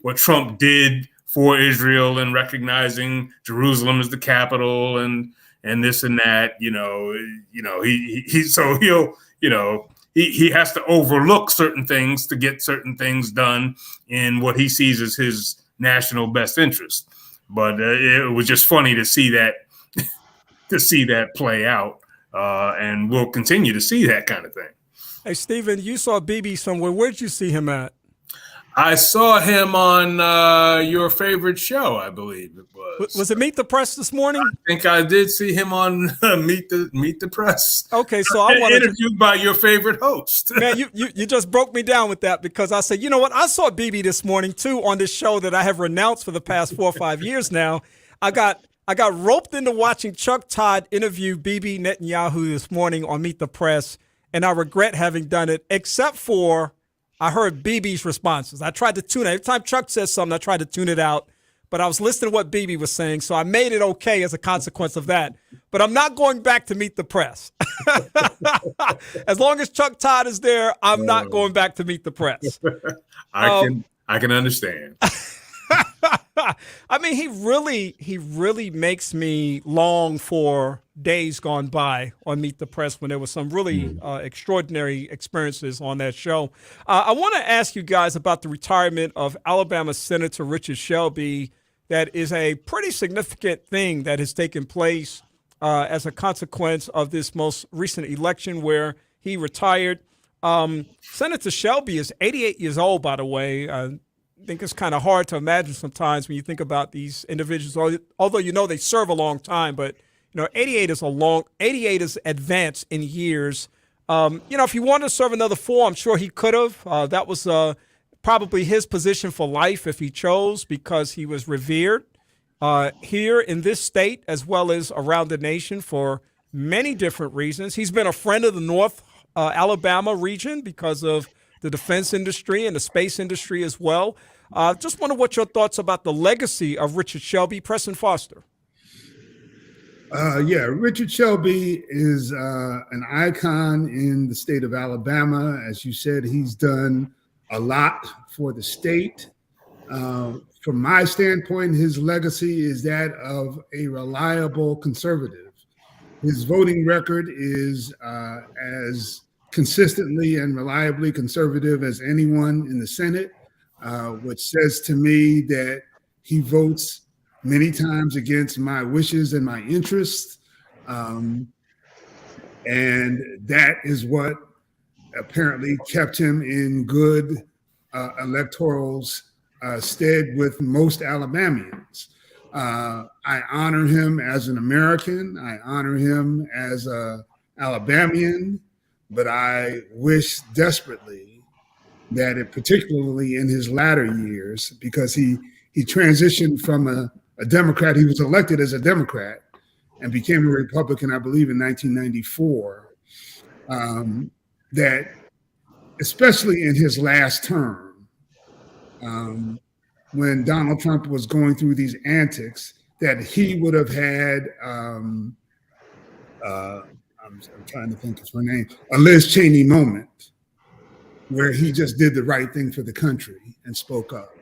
What Trump did for Israel and recognizing Jerusalem as the capital and this and that. He has to overlook certain things to get certain things done in what he sees as his national best interest. But it was just funny to see that play out, and we'll continue to see that kind of thing. Hey, Stephen, you saw Bibi somewhere. Where'd you see him at? I saw him on your favorite show, I believe it was. Was it Meet the Press this morning? I think I did see him on Meet the Press. Okay, so I wanted interviewed by your favorite host. Man, you just broke me down with that, because I said, you know what? I saw Bibi this morning too on this show that I have renounced for the past 4 or 5 years now. I got roped into watching Chuck Todd interview Bibi Netanyahu this morning on Meet the Press, and I regret having done it, except for I heard Bibi's responses. I tried to tune it. Every time Chuck says something, I tried to tune it out. But I was listening to what Bibi was saying, so I made it okay as a consequence of that. But I'm not going back to Meet the Press. As long as Chuck Todd is there, I'm not going back to Meet the Press. I can understand. I mean, he really makes me long for days gone by on Meet the Press when there was some really extraordinary experiences on that show. I want to ask you guys about the retirement of Alabama Senator Richard Shelby. That is a pretty significant thing that has taken place as a consequence of this most recent election where he retired. Senator Shelby is 88 years old, by the way. I think it's kind of hard to imagine sometimes when you think about these individuals, although they serve a long time, but 88 is advanced in years. If he wanted to serve another 4, I'm sure he could have. That was probably his position for life if he chose, because he was revered here in this state as well as around the nation for many different reasons. He's been a friend of the North Alabama region because of the defense industry and the space industry as well. Just wonder what your thoughts about the legacy of Richard Shelby. Preston Foster. Richard Shelby is an icon in the state of Alabama. As you said, he's done a lot for the state. From my standpoint, his legacy is that of a reliable conservative. His voting record is as consistently and reliably conservative as anyone in the Senate, which says to me that he votes many times against my wishes and my interests. And that is what apparently kept him in good electoral stead with most Alabamians. I honor him as an American. I honor him as a Alabamian, but I wish desperately that it, particularly in his latter years, because he transitioned from a Democrat, he was elected as a Democrat and became a Republican, I believe, in 1994, that especially in his last term, when Donald Trump was going through these antics, that he would have had, I'm trying to think of her name, a Liz Cheney moment where he just did the right thing for the country and spoke up.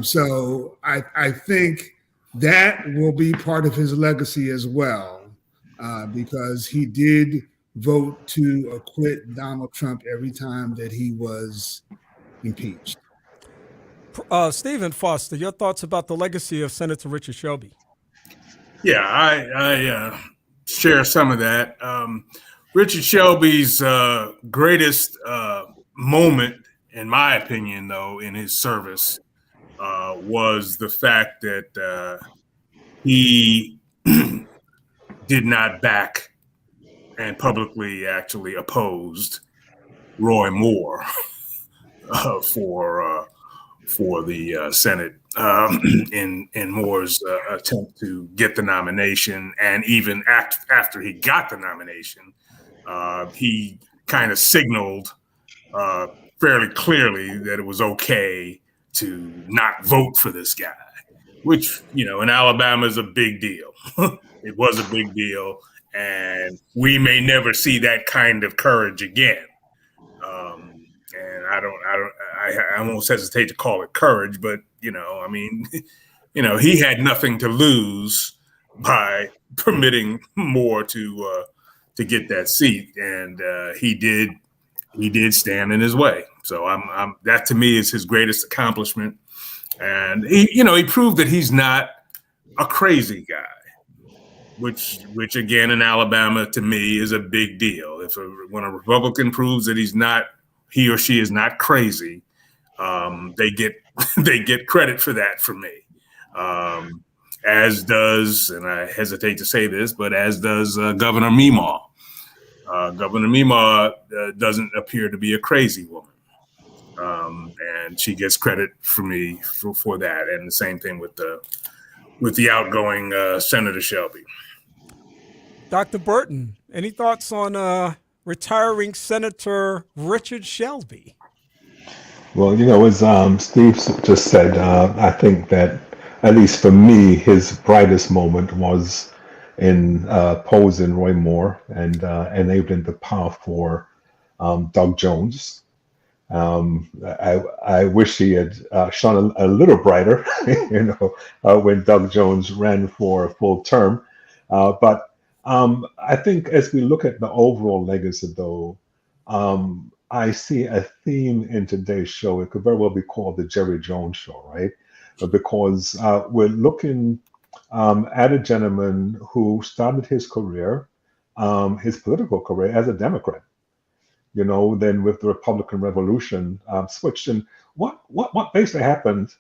So I think that will be part of his legacy as well, because he did vote to acquit Donald Trump every time that he was impeached. Stephen Foster, your thoughts about the legacy of Senator Richard Shelby? Yeah, I share some of that. Richard Shelby's greatest moment, in my opinion, though, in his service was the fact that he did not back and publicly actually opposed Roy Moore for the Senate in Moore's attempt to get the nomination, and even after he got the nomination, he kind of signaled fairly clearly that it was okay to not vote for this guy, which, you know, in Alabama is a big deal. It was a big deal, and we may never see that kind of courage again. And I almost hesitate to call it courage, but, you know, I mean, you know, he had nothing to lose by permitting Moore to get that seat, and he did stand in his way. So that to me is his greatest accomplishment, and he proved that he's not a crazy guy, which again in Alabama to me is a big deal. When a Republican proves that he or she is not crazy, they get credit for that from me. As does, and I hesitate to say this, but as does Governor Meemaw. Governor Meemaw doesn't appear to be a crazy woman, and she gets credit for me for that. And the same thing with the outgoing Senator Shelby. Dr. Burton, any thoughts on retiring Senator Richard Shelby? Well, as Steve just said, I think that, at least for me, his brightest moment was in opposing Roy Moore and enabling the path for Doug Jones. I wish he had shone a little brighter, when Doug Jones ran for a full term. But I think as we look at the overall legacy, though, I see a theme in today's show. It could very well be called the Jerry Jones Show, right? Because we're looking at a gentleman who started his career, his political career, as a Democrat. Then with the Republican Revolution switched. And what basically happened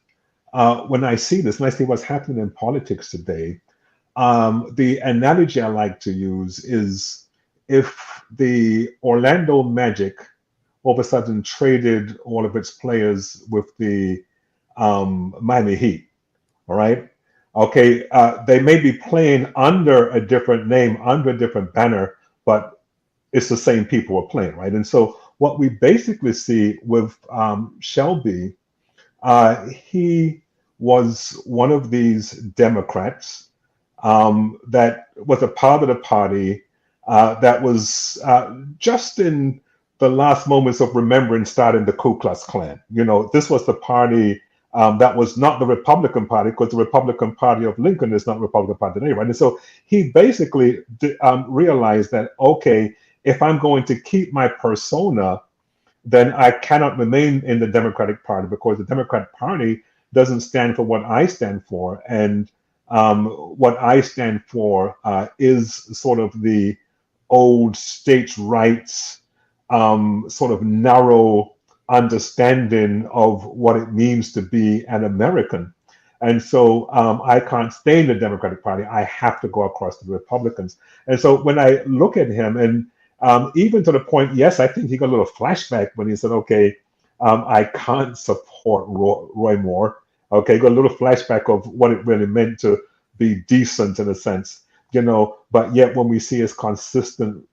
when I see this, and I see what's happening in politics today, the analogy I like to use is if the Orlando Magic all of a sudden traded all of its players with the Miami Heat, all right? Okay, they may be playing under a different name, under a different banner, but it's the same people are playing, right? And so what we basically see with Shelby, he was one of these Democrats that was a part of the party that was just in the last moments of remembering starting the Ku Klux Klan. This was the party that was not the Republican Party, because the Republican Party of Lincoln is not the Republican Party today, right? And so he basically realized that, okay, if I'm going to keep my persona, then I cannot remain in the Democratic Party, because the Democratic Party doesn't stand for what I stand for. And what I stand for is sort of the old states' rights, sort of narrow understanding of what it means to be an American. And so I can't stay in the Democratic Party. I have to go across to the Republicans. And so when I look at him, and even to the point, yes, I think he got a little flashback when he said, okay, I can't support Roy Moore. Okay, got a little flashback of what it really meant to be decent in a sense, but yet when we see his consistent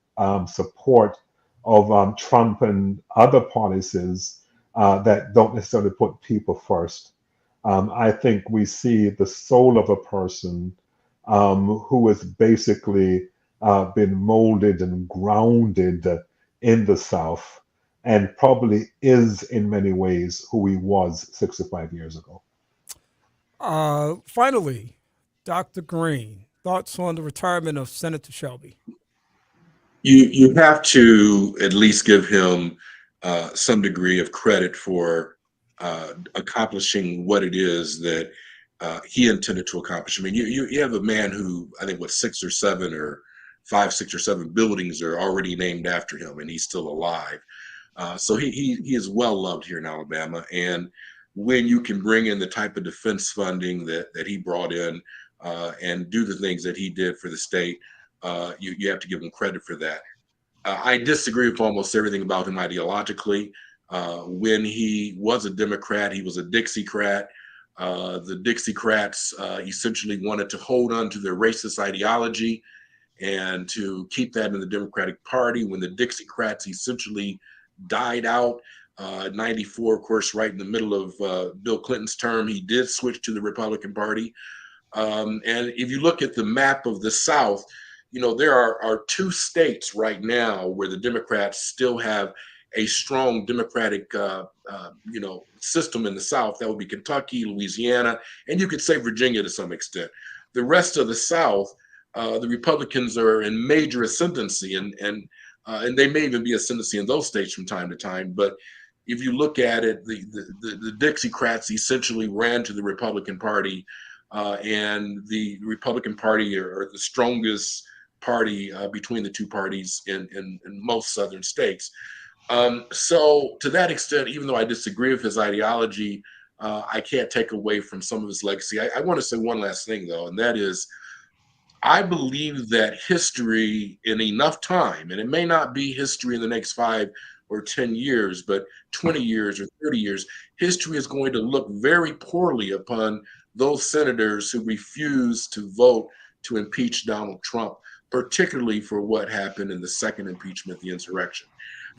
support of Trump and other policies that don't necessarily put people first, I think we see the soul of a person who has basically been molded and grounded in the South and probably is in many ways who he was 65 years ago. Finally, Dr. Green, thoughts on the retirement of Senator Shelby? You have to at least give him some degree of credit for accomplishing what it is that he intended to accomplish. I mean, you have a man who, I think, 6 or 7 buildings are already named after him, and he's still alive. So he is well loved here in Alabama. And when you can bring in the type of defense funding that he brought in and do the things that he did for the state, you have to give him credit for that. I disagree with almost everything about him ideologically. When he was a Democrat, he was a Dixiecrat. The Dixiecrats essentially wanted to hold on to their racist ideology and to keep that in the Democratic Party. When the Dixiecrats essentially died out, 94, of course, right in the middle of Bill Clinton's term, he did switch to the Republican Party. And if you look at the map of the South, there are 2 states right now where the Democrats still have a strong Democratic, system in the South. That would be Kentucky, Louisiana, and you could say Virginia to some extent. The rest of the South, the Republicans are in major ascendancy, and they may even be ascendancy in those states from time to time. But if you look at it, the Dixiecrats essentially ran to the Republican Party, and the Republican Party are the strongest party between the 2 parties in most southern states. So to that extent, even though I disagree with his ideology, I can't take away from some of his legacy. I want to say one last thing, though, and that is, I believe that history in enough time, and it may not be history in the next 5 or 10 years, but 20 years or 30 years, history is going to look very poorly upon those senators who refuse to vote to impeach Donald Trump, particularly for what happened in the second impeachment, the insurrection.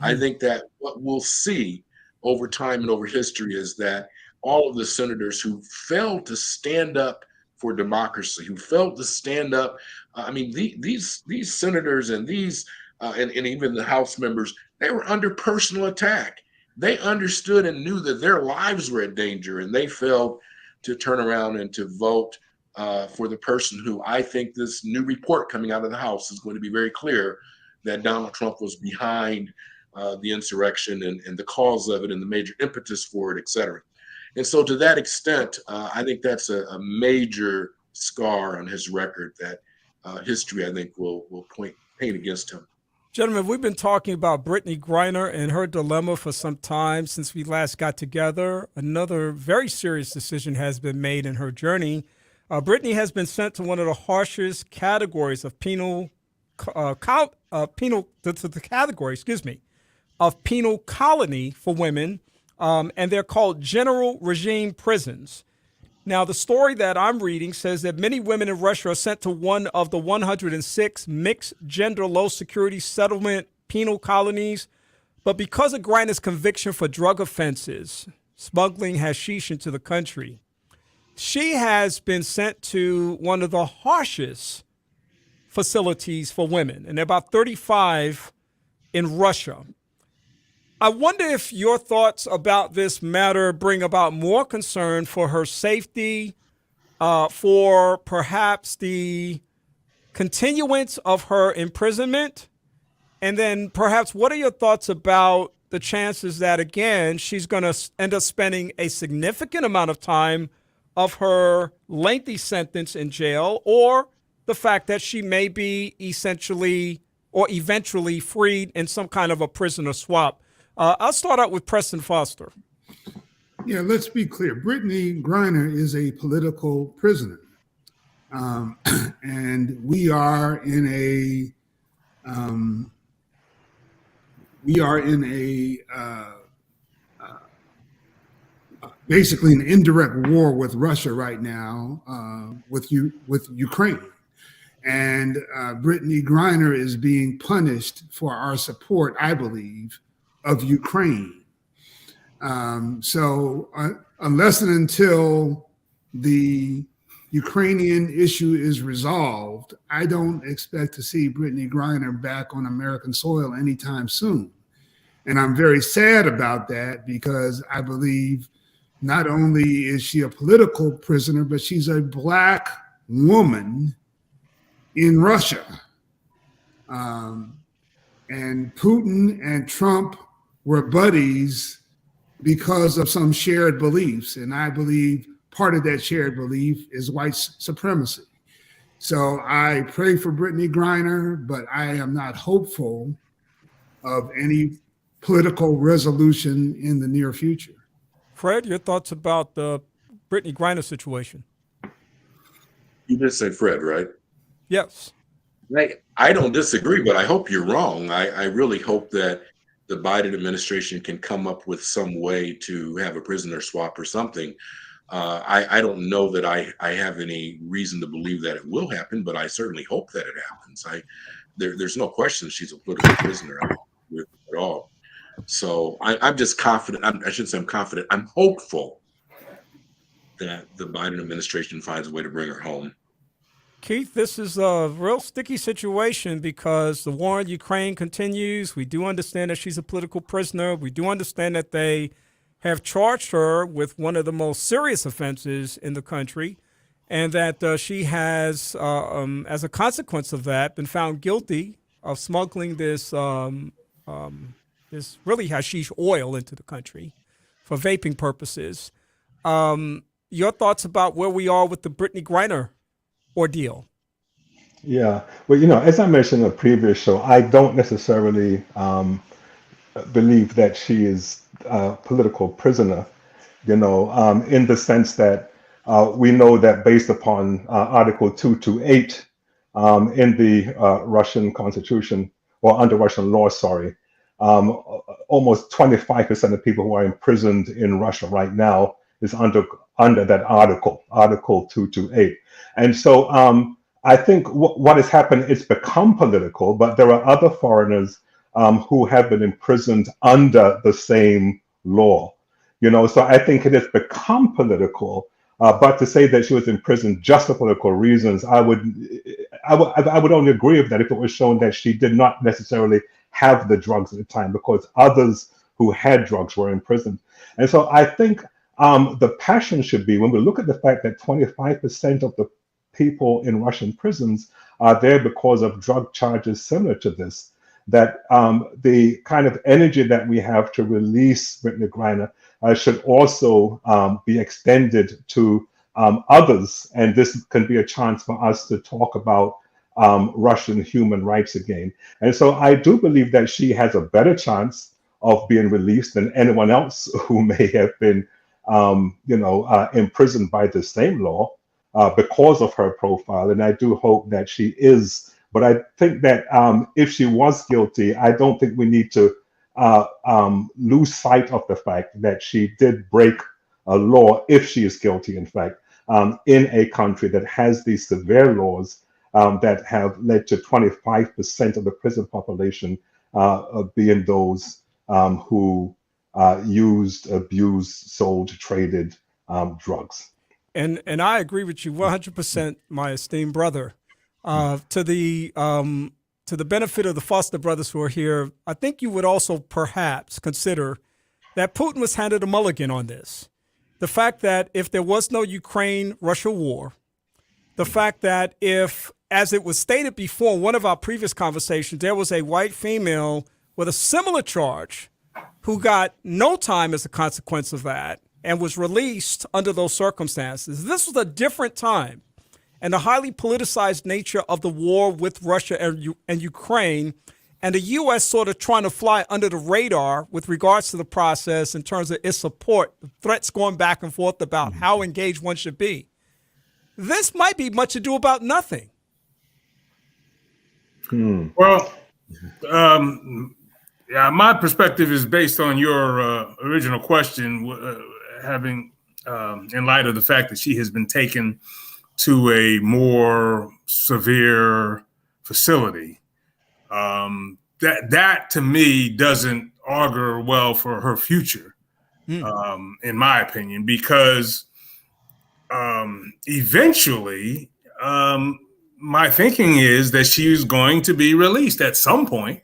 I think that what we'll see over time and over history is that all of the senators who failed to stand up for democracy, who failed to stand up, these senators and these and even the House members, they were under personal attack. They understood and knew that their lives were in danger, and they failed to turn around and to vote for the person who, I think this new report coming out of the House is going to be very clear that Donald Trump was behind the insurrection and the cause of it and the major impetus for it, et cetera. And so to that extent, I think that's a major scar on his record that history, I think, will paint against him. Gentlemen, we've been talking about Brittney Griner and her dilemma for some time since we last got together. Another very serious decision has been made in her journey. Brittney has been sent to one of the harshest categories of penal colony for women, and they're called general regime prisons. Now, the story that I'm reading says that many women in Russia are sent to one of the 106 mixed gender low security settlement penal colonies. But because of Griner's conviction for drug offenses, smuggling hashish into the country, she has been sent to one of the harshest facilities for women, and there are about 35 in Russia. I wonder if your thoughts about this matter bring about more concern for her safety, for perhaps the continuance of her imprisonment, and then perhaps what are your thoughts about the chances that, again, she's going to end up spending a significant amount of time of her lengthy sentence in jail, or the fact that she may be essentially or eventually freed in some kind of a prisoner swap? I'll start out with Preston Foster. Yeah, let's be clear. Brittany Griner is a political prisoner, and we are in a basically an indirect war with Russia right now, with Ukraine, and Brittany Griner is being punished for our support, I believe, of Ukraine. So unless and until the Ukrainian issue is resolved, I don't expect to see Brittany Griner back on American soil anytime soon. And I'm very sad about that because I believe not only is she a political prisoner, but she's a Black woman in Russia. And Putin and Trump were buddies because of some shared beliefs. And I believe part of that shared belief is white supremacy. So I pray for Brittany Griner, but I am not hopeful of any political resolution in the near future. Fred, your thoughts about the Brittany Griner situation? You did say Fred, right? Yes. I don't disagree, but I hope you're wrong. I really hope that the Biden administration can come up with some way to have a prisoner swap or something. I don't know that I have any reason to believe that it will happen, but I certainly hope that it happens. There's no question she's a political prisoner at all. So I'm just confident. I shouldn't say I'm confident. I'm hopeful that the Biden administration finds a way to bring her home. Keith, this is a real sticky situation because the war in Ukraine continues. We do understand that she's a political prisoner. We do understand that they have charged her with one of the most serious offenses in the country, and that she has, as a consequence of that, been found guilty of smuggling this really hashish oil into the country for vaping purposes. Your thoughts about where we are with the Brittany Griner ordeal? Yeah. Well, as I mentioned in a previous show, I don't necessarily believe that she is a political prisoner, in the sense that we know that based upon Article 228 in the Russian Constitution, or under Russian law, sorry, almost 25% of people who are imprisoned in Russia right now is under that article, Article 228. And so I think what has happened, it's become political, but there are other foreigners who have been imprisoned under the same law. So I think it has become political, but to say that she was in prison just for political reasons, I would only agree with that if it was shown that she did not necessarily have the drugs at the time, because others who had drugs were in prison. And so I think the passion should be, when we look at the fact that 25% of the people in Russian prisons are there because of drug charges similar to this, that the kind of energy that we have to release Brittany Griner should also be extended to others. And this can be a chance for us to talk about Russian human rights again. And so I do believe that she has a better chance of being released than anyone else who may have been imprisoned by the same law because of her profile. And I do hope that she is. But I think that if she was guilty, I don't think we need to lose sight of the fact that she did break a law, if she is guilty, in fact, in a country that has these severe laws that have led to 25% of the prison population being those who used, abused, sold, traded drugs. And I agree with you 100%, my esteemed brother. To the benefit of the Foster brothers who are here, I think you would also perhaps consider that Putin was handed a mulligan on this. The fact that if there was no Ukraine-Russia war, the fact that if, as it was stated before in one of our previous conversations, there was a white female with a similar charge who got no time as a consequence of that and was released under those circumstances. This was a different time. And the highly politicized nature of the war with Russia and Ukraine and the U.S. sort of trying to fly under the radar with regards to the process in terms of its support, the threats going back and forth about how engaged one should be. This might be much ado about nothing. Well, yeah, my perspective is based on your original question, having in light of the fact that she has been taken to a more severe facility. That to me doesn't augur well for her future, in my opinion, because eventually, my thinking is that she's going to be released at some point.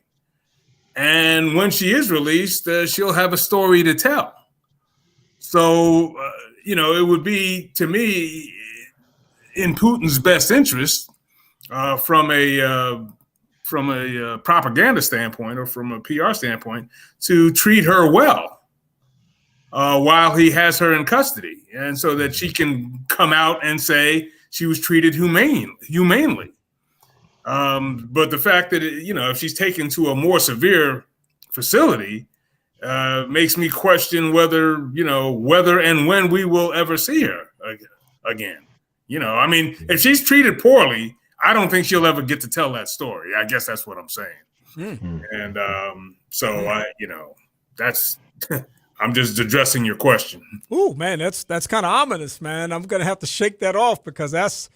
And when she is released, she'll have a story to tell. So, it would be, to me, in Putin's best interest, from a propaganda standpoint or from a PR standpoint, to treat her well while he has her in custody, and so that she can come out and say she was treated humanely. But the fact that, if she's taken to a more severe facility, makes me question whether and when we will ever see her again. If she's treated poorly, I don't think she'll ever get to tell that story. I guess that's what I'm saying. And that's, I'm just addressing your question. Ooh, man, that's kind of ominous, man. I'm going to have to shake that off because that's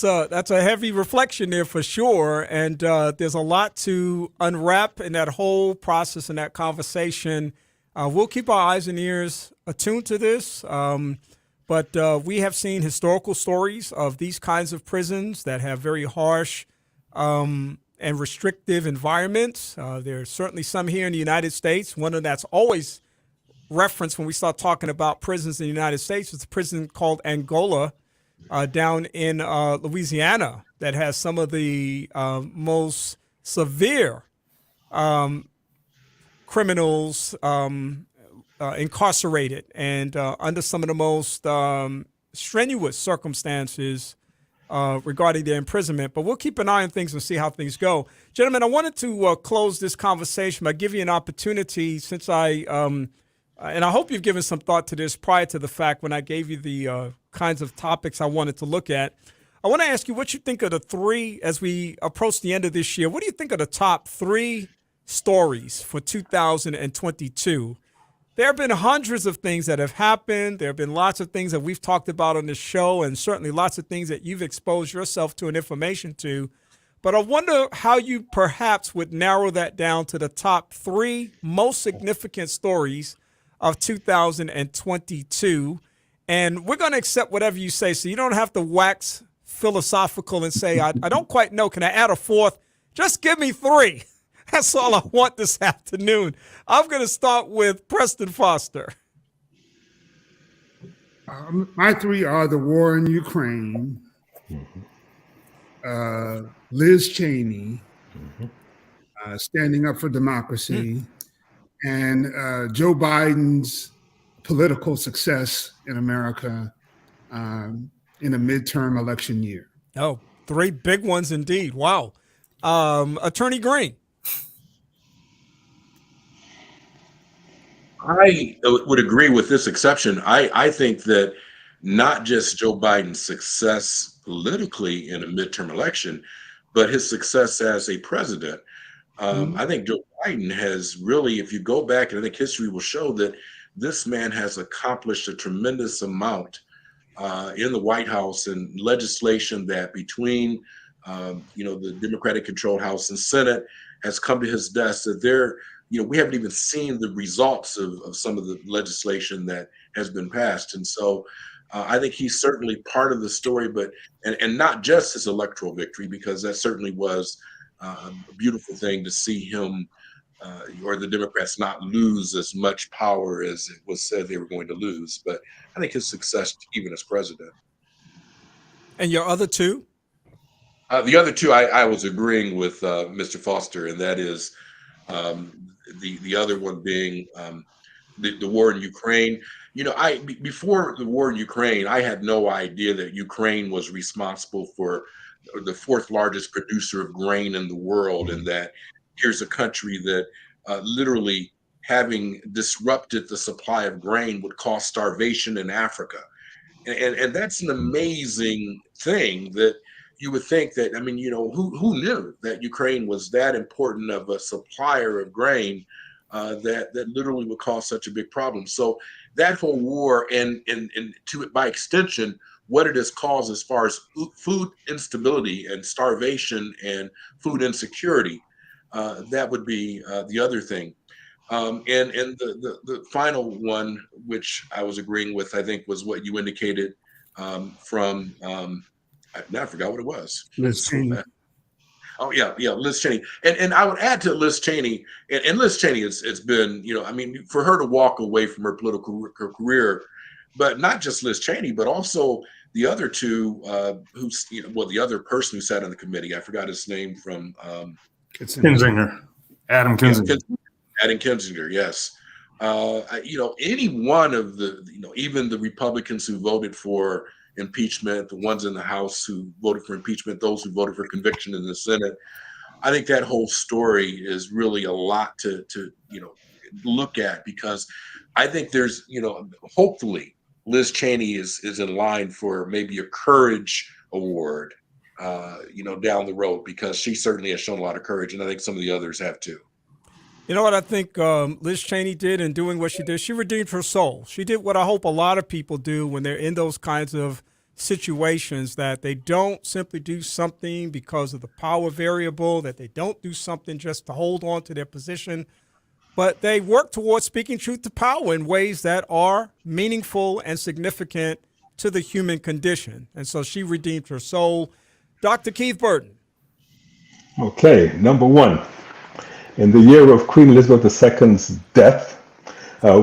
a heavy reflection there for sure. And there's a lot to unwrap in that whole process and that conversation. We'll keep our eyes and ears attuned to this. But we have seen historical stories of these kinds of prisons that have very harsh and restrictive environments. There's certainly some here in the United States. One of that's always referenced when we start talking about prisons in the United States is a prison called Angola down in Louisiana that has some of the most severe criminals incarcerated and under some of the most strenuous circumstances regarding their imprisonment. But we'll keep an eye on things and see how things go. Gentlemen, I wanted to close this conversation by giving you an opportunity since and I hope you've given some thought to this prior to the fact when I gave you the kinds of topics I wanted to look at. I want to ask you what you think of the three, as we approach the end of this year, what do you think of the top 3 stories for 2022? There have been hundreds of things that have happened. There have been lots of things that we've talked about on this show, and certainly lots of things that you've exposed yourself to and information to. But I wonder how you perhaps would narrow that down to the top 3 most significant stories of 2022. And we're going to accept whatever you say, so you don't have to wax philosophical and say, I don't quite know. Can I add a 4th? Just give me 3. That's all I want this afternoon. I'm going to start with Preston Foster. My 3 are the war in Ukraine, Liz Cheney, standing up for democracy, and Joe Biden's political success in America in a midterm election year. Oh, 3 big ones indeed. Wow. Attorney Green. I would agree with this exception. I think that not just Joe Biden's success politically in a midterm election, but his success as a president. I think Joe Biden has really, if you go back, and I think history will show that this man has accomplished a tremendous amount in the White House and legislation that between, the Democratic-controlled House and Senate has come to his desk that we haven't even seen the results of some of the legislation that has been passed. And so I think he's certainly part of the story, and not just his electoral victory, because that certainly was a beautiful thing to see him or the Democrats not lose as much power as it was said they were going to lose. But I think his success, even as president. And your other 2? The other 2, I was agreeing with Mr. Foster, and that is the other one being the war in Ukraine. Before the war in Ukraine, I had no idea that Ukraine was responsible for the fourth largest producer of grain in the world, and that here's a country that literally having disrupted the supply of grain would cause starvation in Africa. And that's an amazing thing that you would think that, I mean, you know, who knew that Ukraine was that important of a supplier of grain that literally would cause such a big problem. So that whole war and to it by extension, what it has caused as far as food instability and starvation and food insecurity, that would be the other thing. And the final one, which I was agreeing with, I think was what you indicated from, I forgot what it was. Liz Cheney. Oh yeah, Liz Cheney, and I would add to Liz Cheney, and Liz Cheney it's been, you know, I mean, for her to walk away from her political career, but not just Liz Cheney, but also the other two, who's, you know, well, the other person who sat on the committee, I forgot his name from Kinzinger, Adam Kinzinger. Adam Kinzinger, yes. You know, any one of the, you know, even the Republicans who voted for impeachment, the ones in the House who voted for impeachment, those who voted for conviction in the Senate, I think that whole story is really a lot to you know, look at, because I think there's, you know, hopefully Liz Cheney is in line for maybe a courage award, you know, down the road, because she certainly has shown a lot of courage, and I think some of the others have too. You know what I think Liz Cheney did in doing what she did? She redeemed her soul. She did what I hope a lot of people do when they're in those kinds of situations, that they don't simply do something because of the power variable, that they don't do something just to hold on to their position, but they work towards speaking truth to power in ways that are meaningful and significant to the human condition. And so she redeemed her soul. Dr. Keith Burton. Okay, number one. In the year of Queen Elizabeth II's death,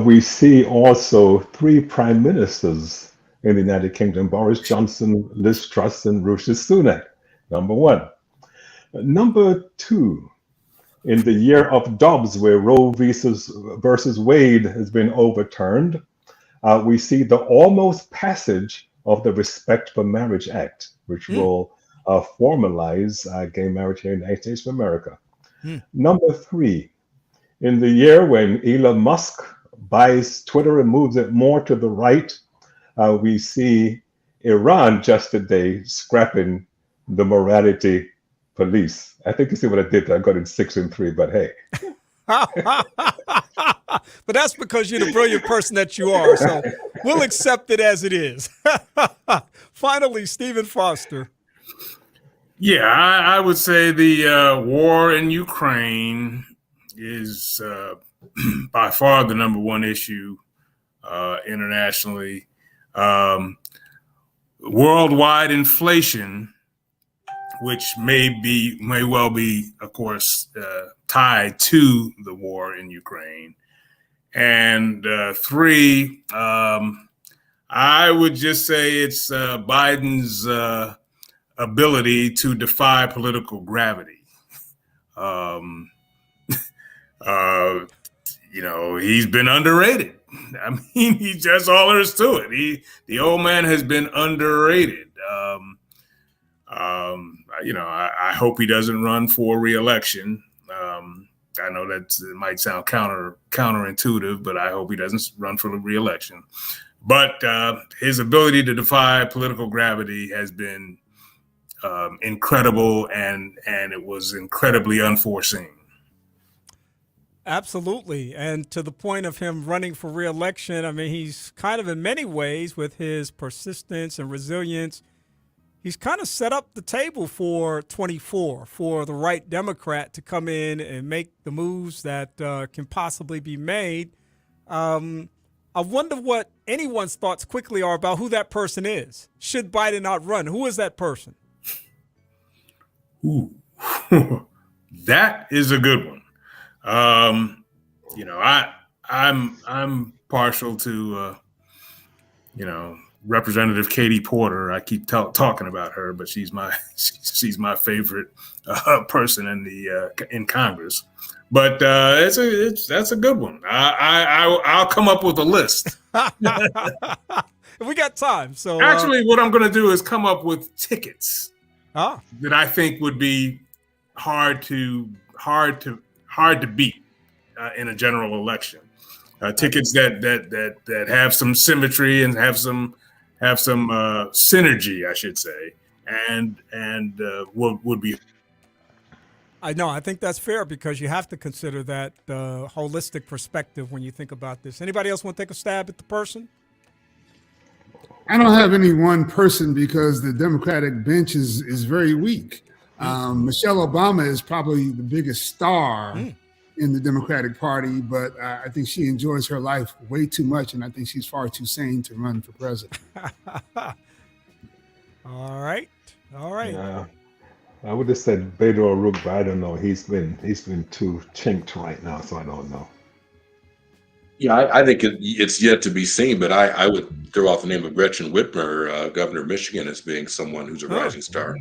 we see also 3 prime ministers in the United Kingdom: Boris Johnson, Liz Truss, and Rishi Sunak. Number one. Number two, in the year of Dobbs, where Roe versus Wade has been overturned, we see the almost passage of the Respect for Marriage Act, which will formalize gay marriage here in the United States of America. Number 3, in the year when Elon Musk buys Twitter and moves it more to the right, we see Iran just today scrapping the morality police. I think you see what I did there. I got in 6 and 3, but hey. But that's because you're the brilliant person that you are. So we'll accept it as it is. Finally, Stephen Foster. Yeah, I would say the war in Ukraine is by far the number one issue internationally. Worldwide inflation, which may well be, of course, tied to the war in Ukraine. And 3, I would just say it's Biden's ability to defy political gravity. You know, he's been underrated. I mean, he's just all there is to it. The old man has been underrated. You know, I hope he doesn't run for re-election. I know that it might sound counterintuitive, but I hope he doesn't run for re-election. But his ability to defy political gravity has been incredible, and it was incredibly unforeseen. Absolutely. And to the point of him running for re-election, I mean, he's kind of in many ways, with his persistence and resilience, he's kind of set up the table for 24 for the right Democrat to come in and make the moves that can possibly be made. I wonder what anyone's thoughts quickly are about who that person is. Should Biden not run? Who is that person? Ooh, that is a good one. You know, I'm partial to, you know, Representative Katie Porter. I keep talking about her, but she's my favorite person in Congress. But that's a good one. I'll come up with a list. We got time. So actually, what I'm going to do is come up with tickets that I think would be hard to beat in a general election. Tickets that have some symmetry and have some synergy, I should say, and would be. I know. I think that's fair because you have to consider that holistic perspective when you think about this. Anybody else want to take a stab at the person? I don't have any one person because the Democratic bench is very weak. Michelle Obama is probably the biggest star in the Democratic Party, but I think she enjoys her life way too much, and I think she's far too sane to run for president. All right. Yeah. I would have said Beto O'Rourke, but I don't know. He's been too chinked right now, so I don't know. Yeah, I think it's yet to be seen, but I would throw out the name of Gretchen Whitmer, governor of Michigan, as being someone who's a rising star.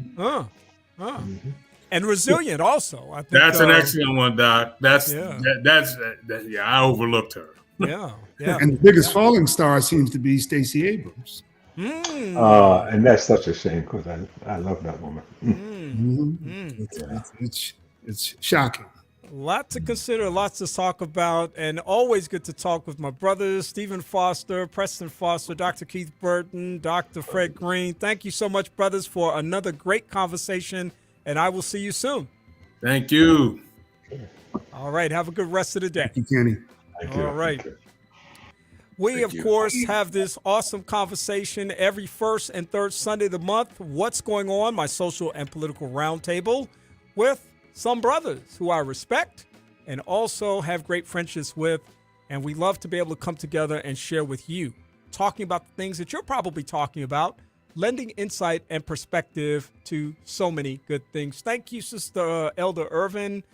And resilient also. I think That's an excellent one, Doc. I overlooked her. Yeah. And the biggest falling star seems to be Stacey Abrams. And that's such a shame because I love that woman. It's shocking. Lots to consider, lots to talk about, and always good to talk with my brothers, Stephen Foster, Preston Foster, Dr. Keith Burton, Dr. Fred Green. Thank you so much, brothers, for another great conversation, and I will see you soon. Thank you. All right. Have a good rest of the day. Thank you, Kenny. Thank you. All right. Thank you. We, of course, have this awesome conversation every first and third Sunday of the month. What's going on? My social and political roundtable with some brothers who I respect and also have great friendships with. And we love to be able to come together and share with you, talking about the things that you're probably talking about, lending insight and perspective to so many good things. Thank you, Sister Elder Irvin,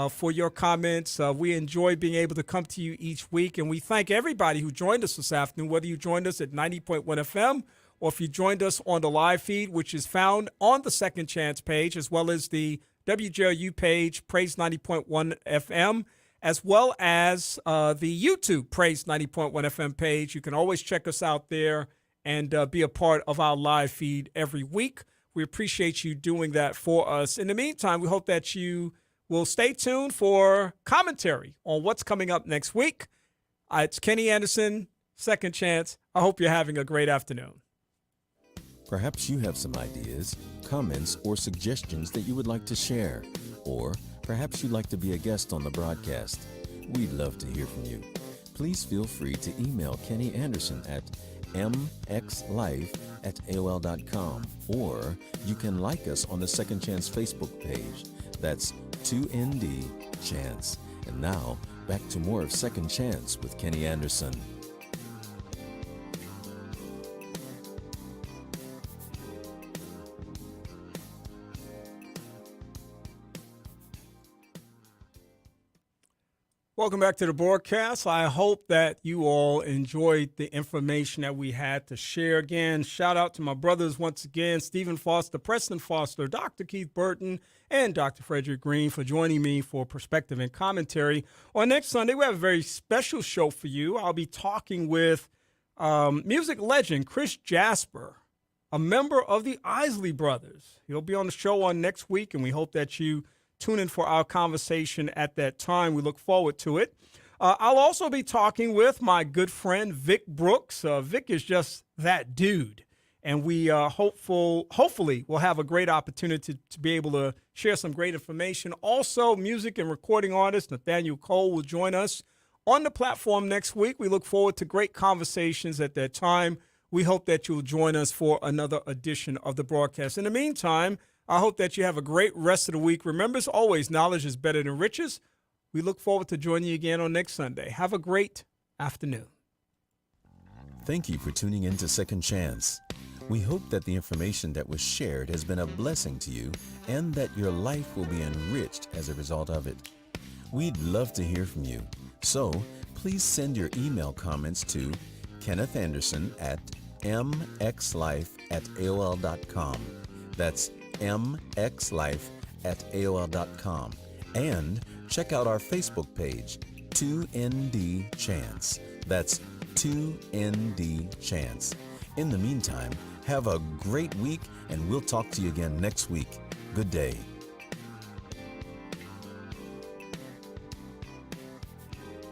for your comments. We enjoy being able to come to you each week, and we thank everybody who joined us this afternoon, whether you joined us at 90.1 FM or if you joined us on the live feed, which is found on the Second Chance page, as well as the WJRU page, Praise 90.1 FM, as well as the YouTube Praise 90.1 FM page. You can always check us out there and be a part of our live feed every week. We appreciate you doing that for us. In the meantime, we hope that you will stay tuned for commentary on what's coming up next week. It's Kenny Anderson, Second Chance. I hope you're having a great afternoon. Perhaps you have some ideas, comments, or suggestions that you would like to share. Or perhaps you'd like to be a guest on the broadcast. We'd love to hear from you. Please feel free to email Kenny Anderson at mxlife@aol.com, or you can like us on the Second Chance Facebook page. That's 2ND Chance. And now, back to more of Second Chance with Kenny Anderson. Welcome back to the broadcast. I hope that you all enjoyed the information that we had to share. Again, shout out to my brothers once again, Stephen Foster, Preston Foster, Dr. Keith Burton, and Dr. Frederick Green for joining me for perspective and commentary. On next Sunday, we have a very special show for you. I'll be talking with music legend Chris Jasper, a member of the Isley Brothers. He'll be on the show on next week, and we hope that you tune in for our conversation at that time. We look forward to it. I'll also be talking with my good friend Vic Brooks. Vic is just that dude, and we hopefully we'll have a great opportunity to be able to share some great information. Also, music and recording artist Nathaniel Cole will join us on the platform next week. We look forward to great conversations at that time. We hope that you'll join us for another edition of the broadcast. In the meantime, I hope that you have a great rest of the week. Remember, as always, knowledge is better than riches. We look forward to joining you again on next Sunday. Have a great afternoon. Thank you for tuning in to Second Chance. We hope that the information that was shared has been a blessing to you and that your life will be enriched as a result of it. We'd love to hear from you. So please send your email comments to Kenneth Anderson at mxlife@aol.com. That's mxlife@aol.com. And check out our Facebook page, 2ND Chance. That's 2ND Chance. In the meantime, have a great week, and we'll talk to you again next week. Good day.